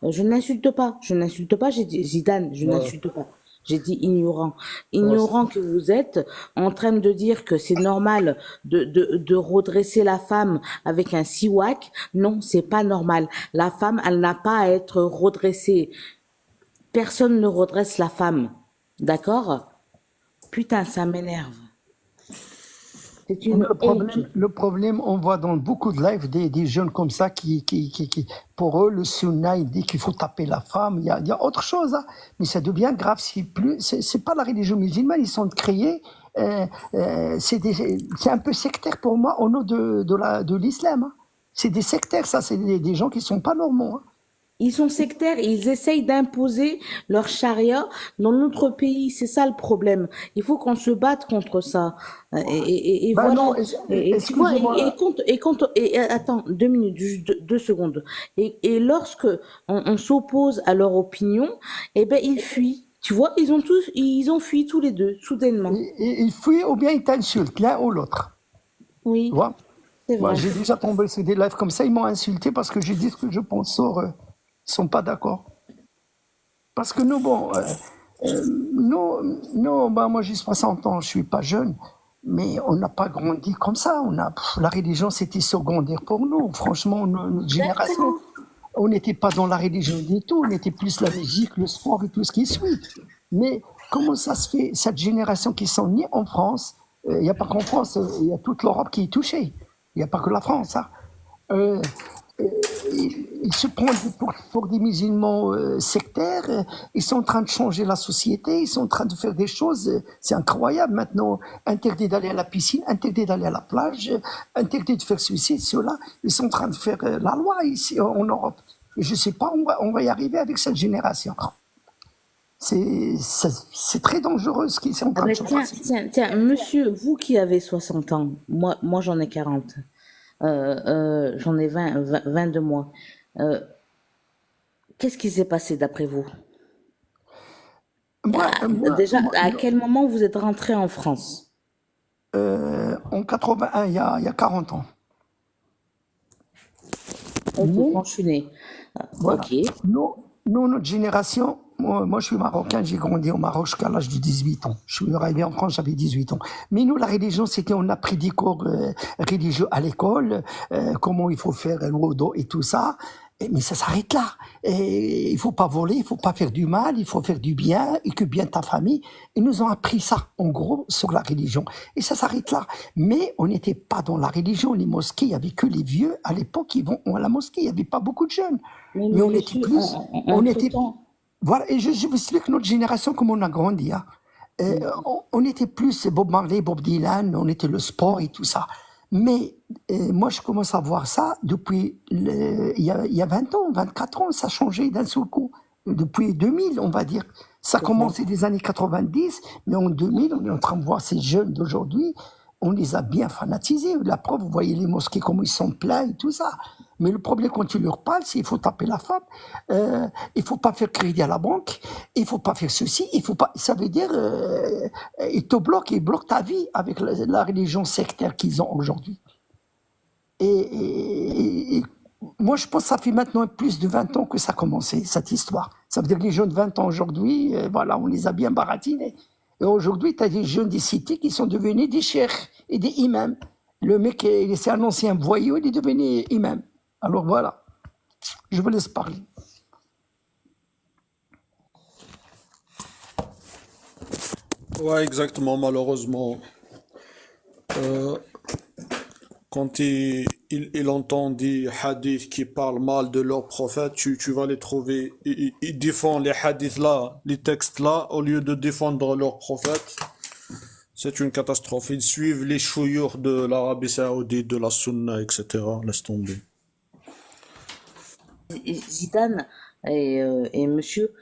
Je n'insulte pas, j'ai dit Zidane, je n'insulte pas. J'ai dit ignorant. Ignorant que vous êtes, en train de dire que c'est normal de redresser la femme avec un siwak. Non, c'est pas normal. La femme, elle n'a pas à être redressée. Personne ne redresse la femme. D'accord? Putain, ça m'énerve. C'est une Le problème, on voit dans beaucoup de lives des jeunes comme ça pour eux, le sunna, il dit qu'il faut taper la femme. Il y a autre chose, hein. Mais ça devient grave. C'est pas la religion musulmane, ils sont créés. C'est un peu sectaire pour moi au nom de l'islam, hein. C'est des sectaires, ça. C'est des gens qui sont pas normaux, hein. Ils sont sectaires et ils essayent d'imposer leur charia dans notre pays. C'est ça le problème. Il faut qu'on se batte contre ça. Et Ben voilà. non, Et tu vois, excusez-moi. attends, 2 minutes, juste 2 secondes. Et lorsque on s'oppose à leur opinion, eh ben, ils fuient. Tu vois, ils ont fui tous les deux, soudainement. Ils fuient ou bien ils t'insultent, l'un ou l'autre. Oui, Tu vois? c'est Moi, vrai. j'ai déjà tombé sur des lives comme ça, ils m'ont insulté parce que j'ai dit ce que je pense sur eux. Ils sont pas d'accord. Parce que nous, bon, moi j'ai 60 ans, je suis pas jeune, mais on n'a pas grandi comme ça. La religion, c'était secondaire pour nous. Franchement, notre génération, on n'était pas dans la religion du tout, on était plus la musique, le sport et tout ce qui suit. Mais comment ça se fait, cette génération qui sont nés en France, il n'y a pas qu'en France, il y a toute l'Europe qui est touchée. Il n'y a pas que la France, hein. Euh, ils se prennent pour des musulmans sectaires, ils sont en train de changer la société, ils sont en train de faire des choses, c'est incroyable maintenant, interdit d'aller à la piscine, interdit d'aller à la plage, interdit de faire ceci, cela, ils sont en train de faire la loi ici en Europe. Et je ne sais pas, on va y arriver avec cette génération. C'est très dangereux ce qu'ils sont en train de se passer. Tiens, monsieur, vous qui avez 60 ans, moi j'en ai 40. J'en ai 22 mois. Qu'est-ce qui s'est passé d'après vous? Déjà, à quel moment vous êtes rentré en France? En 81, il y a 40 ans. Ok, quand je suis née. Voilà. Ok. Nous, notre génération, moi je suis marocain, j'ai grandi au Maroc jusqu'à l'âge de 18 ans. Je suis arrivé en France, j'avais 18 ans. Mais nous, la religion, c'était, on a pris des cours religieux à l'école, comment il faut faire le wudu et tout ça. Mais ça s'arrête là. Et il faut pas voler, il faut pas faire du mal, il faut faire du bien, et que bien ta famille. Ils nous ont appris ça, en gros, sur la religion. Et ça s'arrête là. Mais on n'était pas dans la religion, les mosquées, il y avait que les vieux à l'époque qui vont à la mosquée. Il y avait pas beaucoup de jeunes. Mais on était plus, on était, voilà. Et je vous explique notre génération comment on a grandi, hein. On était plus Bob Marley, Bob Dylan, on était le sport et tout ça. Mais moi, je commence à voir ça depuis, il y a 20 ans, 24 ans, ça a changé d'un seul coup. Depuis 2000, on va dire. Ça a commencé des années 90, mais en 2000, on est en train de voir ces jeunes d'aujourd'hui, on les a bien fanatisés. La preuve, vous voyez les mosquées, comment ils sont pleins et tout ça. Mais le problème, quand tu leur parles, c'est qu'il faut taper la femme, il faut pas faire crédit à la banque, il faut pas faire ceci, il faut pas. Ça veut dire, ils te bloquent, ils bloquent ta vie avec la religion sectaire qu'ils ont aujourd'hui. Et moi, je pense que ça fait maintenant plus de 20 ans que ça a commencé, cette histoire. Ça veut dire que les jeunes de 20 ans aujourd'hui, voilà, on les a bien baratinés. Et aujourd'hui, tu as des jeunes des cités qui sont devenus des cheikhs et des imams. Le mec, c'est un ancien voyou, il est devenu imam. Alors voilà, je vous laisse parler. Ouais, exactement, malheureusement. Quand il entend des hadiths qui parlent mal de leur prophète, tu vas les trouver. Ils défendent les hadiths là, les textes là, au lieu de défendre leur prophète. C'est une catastrophe. Ils suivent les chouillures de l'Arabie Saoudite, de la Sunna, etc. Laisse tomber. Zidane et monsieur,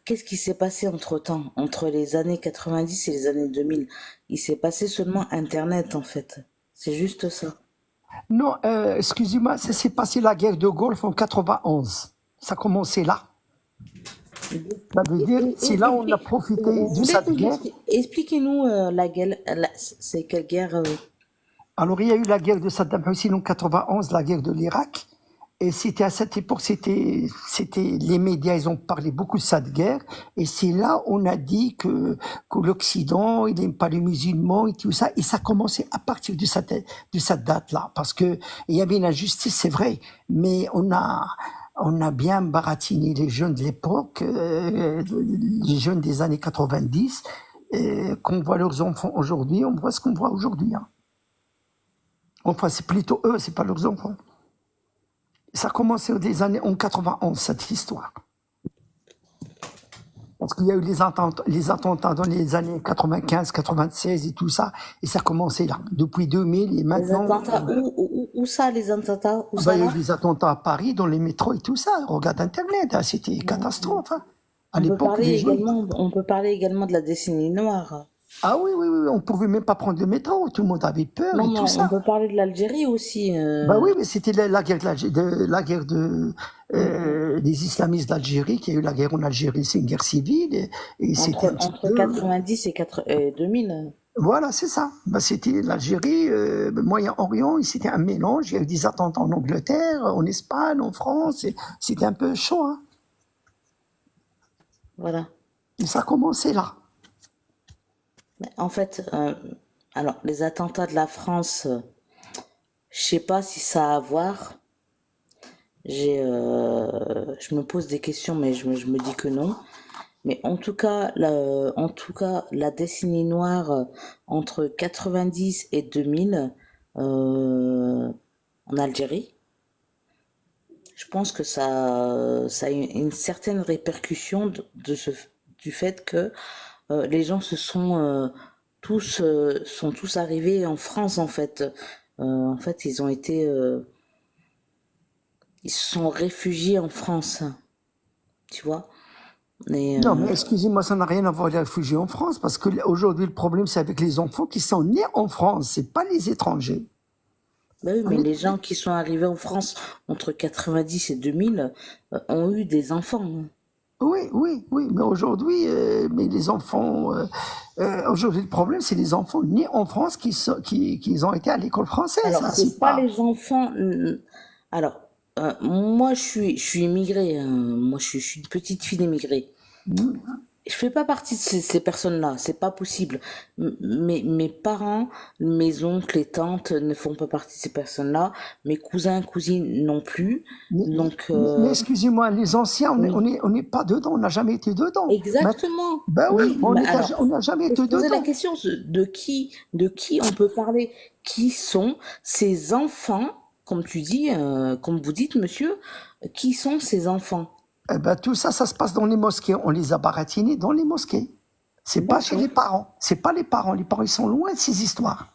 qu'est-ce qui s'est passé entre-temps, entre les années 90 et les années 2000? Il s'est passé seulement Internet, en fait. C'est juste ça. Non, excusez-moi, ça s'est passé la guerre de Golfe en 91. Ça a commencé là. Ça veut dire, c'est là où on a profité de cette guerre. Expliquez-nous la guerre, c'est quelle guerre Alors, il y a eu la guerre de Saddam Hussein en 91, la guerre de l'Irak. Et c'était à cette époque, c'était les médias, ils ont parlé beaucoup de cette guerre. Et c'est là on a dit que l'Occident, il n'aime pas les musulmans et tout ça. Et ça a commencé à partir de cette date-là. Parce que il y avait une injustice, c'est vrai. Mais on a bien baratiné les jeunes de l'époque, les jeunes des années 90. Et quand on voit leurs enfants aujourd'hui, on voit ce qu'on voit aujourd'hui. Hein. Enfin, c'est plutôt eux, c'est pas leurs enfants. Ça a commencé des années en 91, cette histoire. Parce qu'il y a eu les attentats dans les années 95, 96 et tout ça, et ça a commencé là, depuis 2000 et maintenant. Les attentats, où ça, les attentats? Où Bah, ça il y a va? eu des attentats à Paris, dans les métros et tout ça. Regarde Internet, hein, c'était une catastrophe. Hein. À On peut l'époque, parler les gens. également, on peut parler également de la décennie noire. Ah oui, oui, oui, on pouvait même pas prendre le métro, tout le monde avait peur Non, et mais tout on ça. peut parler de l'Algérie aussi. Bah oui, mais c'était la guerre des islamistes d'Algérie, qui a eu la guerre en Algérie, c'est une guerre civile, et c'était un petit Entre peu. 90 et 2000. Voilà, c'est ça. Bah, c'était l'Algérie, Moyen-Orient, et c'était un mélange. Il y a eu des attentats en Angleterre, en Espagne, en France, et c'était un peu chaud. Hein. Voilà. Et ça a commencé là. Mais en fait, alors, les attentats de la France, je sais pas si ça a à voir. Je me pose des questions, mais je me dis que non. Mais en tout cas, la décennie noire entre 90 et 2000 en Algérie, je pense que ça a une certaine répercussion du fait que les gens sont tous arrivés en France, en fait. En fait, ils se sont réfugiés en France, tu vois. Et, Non, mais excusez-moi, ça n'a rien à voir avec les réfugiés en France, parce qu'aujourd'hui, le problème, c'est avec les enfants qui sont nés en France, c'est pas les étrangers. bah oui, mais les gens qui sont arrivés en France entre 90 et 2000 ont eu des enfants. Oui, oui, oui, mais aujourd'hui, mais les enfants, aujourd'hui, le problème, c'est les enfants nés en France qui ont été à l'école française. Alors, Ça, c'est pas les enfants. Alors, moi, je suis immigrée. Hein. Moi, je suis une petite fille immigrée. Je fais pas partie de ces personnes-là. C'est pas possible. Mes parents, mes oncles et tantes ne font pas partie de ces personnes-là. Mes cousins, cousines non plus. Donc, mais excusez-moi, les anciens, on n'est pas dedans, on n'a jamais été dedans. exactement. Ben oui, on alors, n'a jamais été faut se poser la dedans. question de qui on peut parler. Qui sont ces enfants, comme tu dis, comme vous dites, monsieur, qui sont ces enfants? Eh ben, tout ça, ça se passe dans les mosquées. On les a baratinés dans les mosquées. C'est pas chez les parents. C'est pas les parents. Les parents, ils sont loin de ces histoires.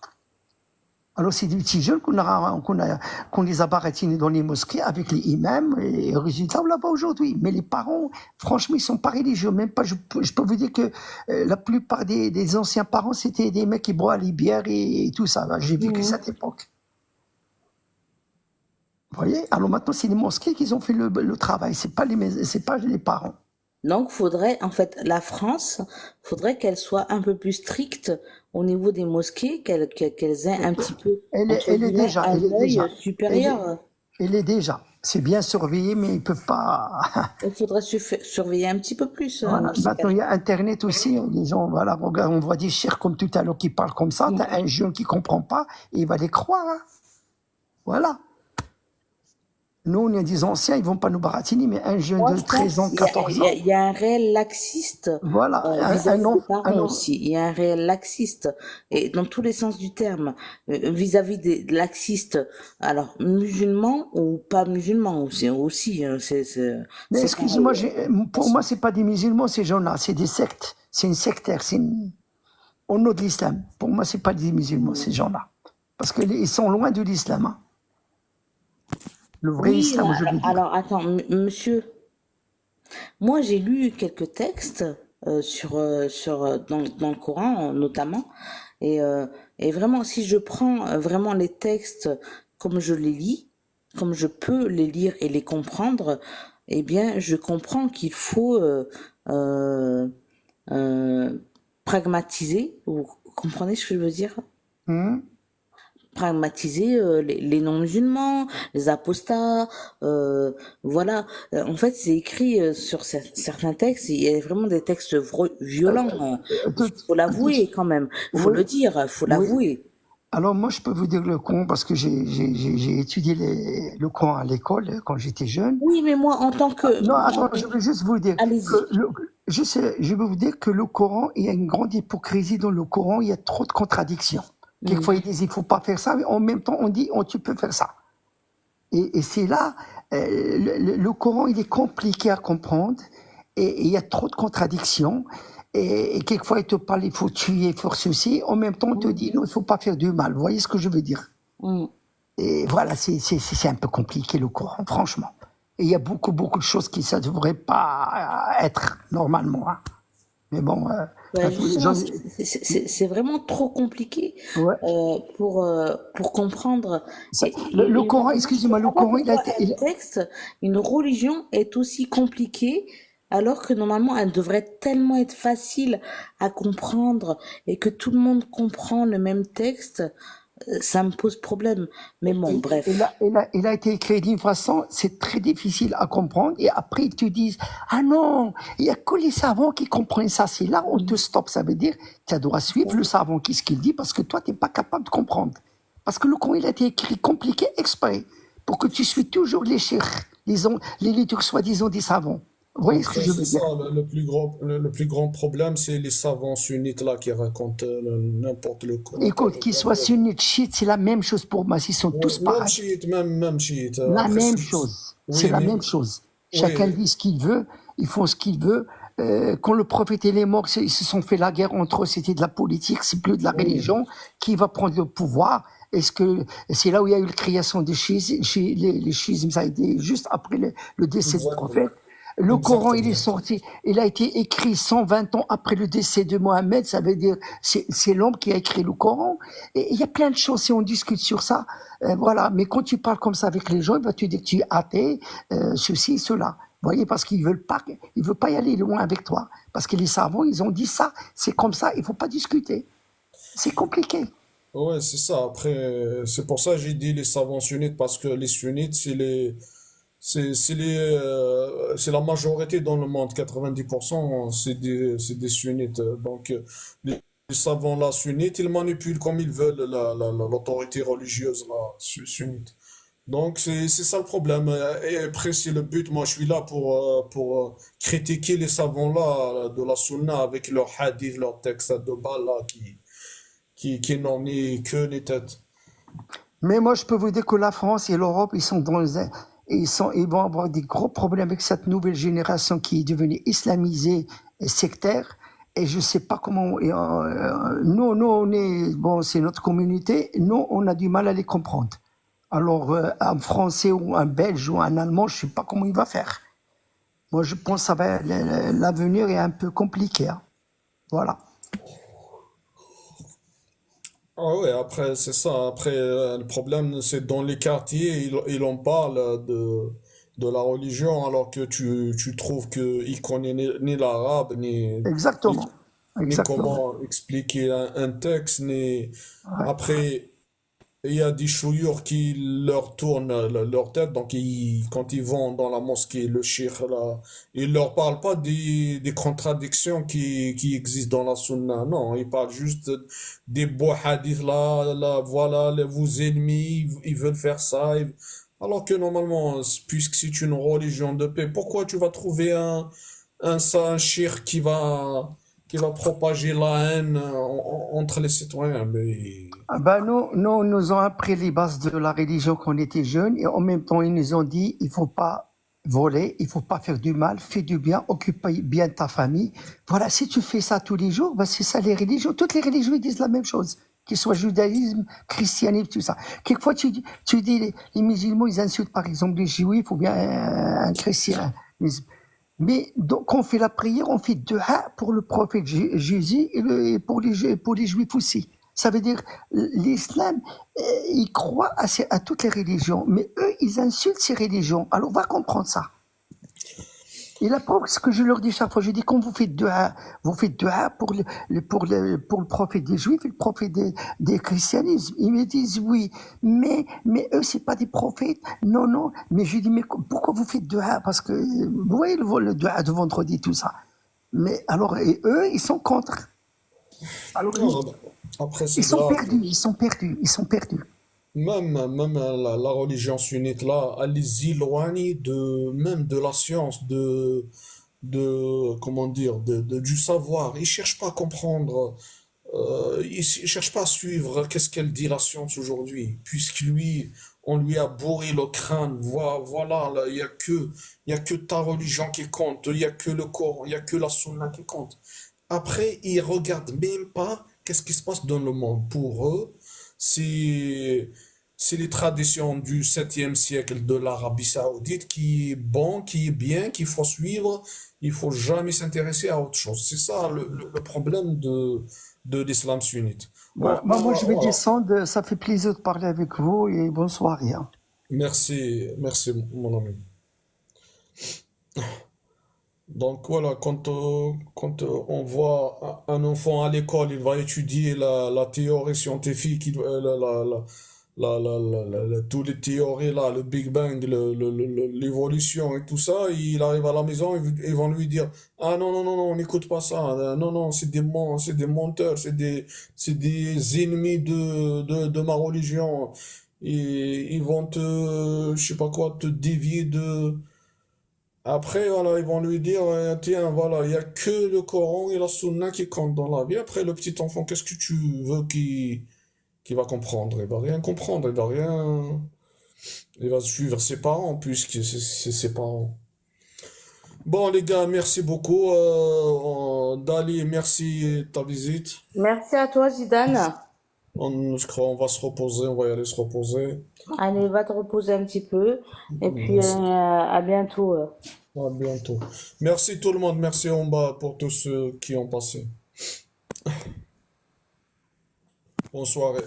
Alors, c'est des petits jeunes qu'on les a baratinés dans les mosquées avec les imams, et résultat, là-bas aujourd'hui. Mais les parents, franchement, ils sont pas religieux. Même pas, je peux vous dire que la plupart des anciens parents, c'était des mecs qui boivent les bières et tout ça. J'ai vécu cette époque. Vous voyez? Alors maintenant, c'est les mosquées qui ont fait le travail. C'est pas les parents. Donc, en fait, la France, faudrait qu'elle soit un peu plus stricte au niveau des mosquées, qu'elles aient un petit peu, Elle est déjà. un œil supérieur. Elle est déjà. C'est bien surveillé, mais ils ne peuvent pas. Il faudrait surveiller un petit peu plus. Voilà. Maintenant, il y a Internet aussi. Les gens, voilà, on voit des chers comme tout à l'heure qui parlent comme ça. T'as un jeune qui ne comprend pas et il va les croire. Hein. Voilà. Nous, on est des anciens, ils ne vont pas nous baratiner, mais un jeune de 13 ans, 14 ans. Il y a un réel laxiste. Voilà, vis-à-vis des parents aussi. Il y a un réel laxiste. Et dans tous les sens du terme. Vis-à-vis des laxistes, alors, musulmans ou pas musulmans aussi. Mais excusez-moi, pour moi, ce n'est pas des musulmans, ces gens-là. C'est des sectes. C'est une sectaire. Au nom de l'islam. Pour moi, ce n'est pas des musulmans, ces gens-là. Parce qu'ils sont loin de l'islam. Hein. Le vrai islam, je veux dire. Alors, attends, monsieur, moi j'ai lu quelques textes dans le Coran notamment, et vraiment, si je prends vraiment les textes comme je les lis, comme je peux les lire et les comprendre, eh bien, je comprends qu'il faut pragmatiser. Vous comprenez ce que je veux dire? Pragmatiser les non-musulmans, les apostats, voilà. En fait, c'est écrit sur certains textes, il y a vraiment des textes violents. Il faut l'avouer quand même. Il faut le dire, il faut l'avouer. Alors moi, je peux vous dire le Coran parce que j'ai étudié le Coran à l'école quand j'étais jeune. Oui, mais moi, en tant que... Non, attends, je veux juste vous dire que je veux vous dire que le Coran, il y a une grande hypocrisie dans le Coran, il y a trop de contradictions. Quelquefois, ils disent il ne faut pas faire ça, mais en même temps, on dit tu peux faire ça. Et c'est là, le Coran, il est compliqué à comprendre, et il y a trop de contradictions. Et quelquefois, il te parle, il faut tuer, il faut ceci. En même temps, on te dit, non, il ne faut pas faire du mal. Vous voyez ce que je veux dire? Et voilà, c'est un peu compliqué, le Coran, franchement. Et il y a beaucoup de choses qui ne devraient pas être normalement. Hein. Mais bon, justement, c'est vraiment trop compliqué pour comprendre. Le Coran, excusez-moi, le Coran, il a été... Une religion est aussi compliquée, alors que normalement, elle devrait tellement être facile à comprendre et que tout le monde comprend le même texte. Ça me pose problème. Mais bon, bref. Il a été écrit d'une façon, c'est très difficile à comprendre. Et après, ils te disent, ah non, il n'y a que les savants qui comprennent ça. C'est là où on te stoppe. Ça veut dire, tu dois suivre le savant, qu'est-ce qu'il dit, parce que toi, tu n'es pas capable de comprendre. Parce que le Coran, il a été écrit compliqué exprès, pour que tu suives toujours les cheikhs, les lectures soi-disant des savants. Vous voyez ce que je veux dire? Le plus grand problème, c'est les savants sunnites là qui racontent n'importe le quoi. Écoute, qu'ils soient sunnites, chiites, c'est la même chose pour moi. Ils sont tous pareils. Même chiites. La même chose. C'est la même chose. Chacun dit ce qu'il veut, ils font ce qu'il veut. Quand le prophète est mort, ils se sont fait la guerre entre eux, c'était de la politique, c'est plus de la religion. Qui va prendre le pouvoir? Est-ce que c'est là où il y a eu la création des schismes? Les schismes, ça a été juste après le décès du prophète. Le Coran, il est sorti, il a été écrit 120 ans après le décès de Mohammed, ça veut dire c'est l'homme qui a écrit le Coran. Et il y a plein de choses, si on discute sur ça, voilà. Mais quand tu parles comme ça avec les gens, il va te dire que tu es athée, ceci, cela. Vous voyez, parce qu'ils veulent pas y aller loin avec toi. Parce que les savants, ils ont dit ça, c'est comme ça, il faut pas discuter. C'est compliqué. Ouais, c'est ça. Après, c'est pour ça que j'ai dit les savants sunnites, parce que les sunnites, c'est la majorité dans le monde, 90%, c'est des sunnites. Donc, les savants là, sunnites, ils manipulent comme ils veulent l'autorité religieuse là, sunnite. Donc, c'est ça le problème. Et après, c'est le but. Moi, je suis là pour critiquer les savants là de la sunna avec leurs hadiths, leurs textes de balle là qui n'ont ni queue ni tête. Mais moi, je peux vous dire que la France et l'Europe, ils vont avoir des gros problèmes avec cette nouvelle génération qui est devenue islamisée et sectaire. Et je ne sais pas comment. Nous, c'est notre communauté. Nous, on a du mal à les comprendre. Alors, un Français ou un Belge ou un Allemand, je ne sais pas comment il va faire. Moi, je pense que l'avenir est un peu compliqué. Hein. Voilà. Ah ouais, après, c'est ça. Après, le problème, c'est dans les quartiers, ils en parlent de la religion, alors que tu trouves qu'ils connaissent ni l'arabe, Exactement. ni comment expliquer un texte, ni... Après, il y a des chouïours qui leur tournent leur tête, donc quand ils vont dans la mosquée, le cheikh, là, il leur parle pas des contradictions qui existent dans la sunna, non, il parle juste des beaux hadiths, là, voilà, vos ennemis, ils veulent faire ça, alors que normalement, puisque c'est une religion de paix, pourquoi tu vas trouver un cheikh qui va propager la haine entre les citoyens? Nous, nous ont appris les bases de la religion quand on était jeunes, et en même temps, ils nous ont dit, il faut pas voler, il faut pas faire du mal, fais du bien, occupe bien ta famille. Voilà, si tu fais ça tous les jours, c'est ça les religions. Toutes les religions disent la même chose, qu'il soit judaïsme, christianisme, tout ça. Quelquefois, tu dis, les musulmans, ils insultent par exemple les juifs ou bien un chrétien. Mais donc, quand on fait la prière, on fait dua pour le prophète Jésus et pour les juifs aussi. Ça veut dire, l'islam, il croit à toutes les religions, mais eux, ils insultent ces religions. Alors, on va comprendre ça. Et la preuve, ce que je leur dis chaque fois, je dis, quand vous faites dua pour le prophète des juifs et le prophète des christianismes. Ils me disent, oui, mais eux, c'est pas des prophètes. Non. Mais je dis, mais pourquoi vous faites dua? Parce que, vous voyez le dua de vendredi, tout ça. Mais alors, et eux, ils sont contre. Alors, après, ils sont perdus. Même la religion sunnite là, elle les éloigne même de la science, comment dire, du savoir. Il cherche pas à comprendre. Il cherche pas à suivre qu'est-ce qu'elle dit la science aujourd'hui, on lui a bourré le crâne. Voilà, là, il y a que ta religion qui compte, il y a que le Coran, il y a que la Sunna qui compte. Après, ils regardent même pas qu'est-ce qui se passe dans le monde. Pour eux, c'est c'est les traditions du 7e siècle de l'Arabie Saoudite qui est bon, qui est bien, qu'il faut suivre. Il faut jamais s'intéresser à autre chose. C'est ça le problème de l'islam sunnite. Moi, je vais Voilà. descendre. Ça fait plaisir de parler avec vous et bonne soirée, hein. Merci mon ami. Donc voilà, on voit un enfant à l'école, il va étudier la théorie scientifique, toutes les théories là, le Big Bang, l'évolution et tout ça, il arrive à la maison, ils vont lui dire, ah non, non, non, non, on n'écoute pas ça, non, non, c'est des menteurs, c'est des ennemis de ma religion, et ils vont je sais pas quoi, te dévier de... Après, voilà, ils vont lui dire, tiens, voilà, il n'y a que le Coran et la Sunna qui comptent dans la vie. Après, le petit enfant, qu'est-ce que tu veux qu'il va comprendre? Il va rien comprendre, il va rien... Il va suivre ses parents, puisque c'est ses parents. Bon, les gars, merci beaucoup. Dali, merci de ta visite. Merci à toi, Zidane. Je crois on va se reposer, on va y aller se reposer. Allez, va te reposer un petit peu. Et puis, Merci. à bientôt. À bientôt. Merci tout le monde, merci en bas pour tous ceux qui ont passé. Bonne soirée.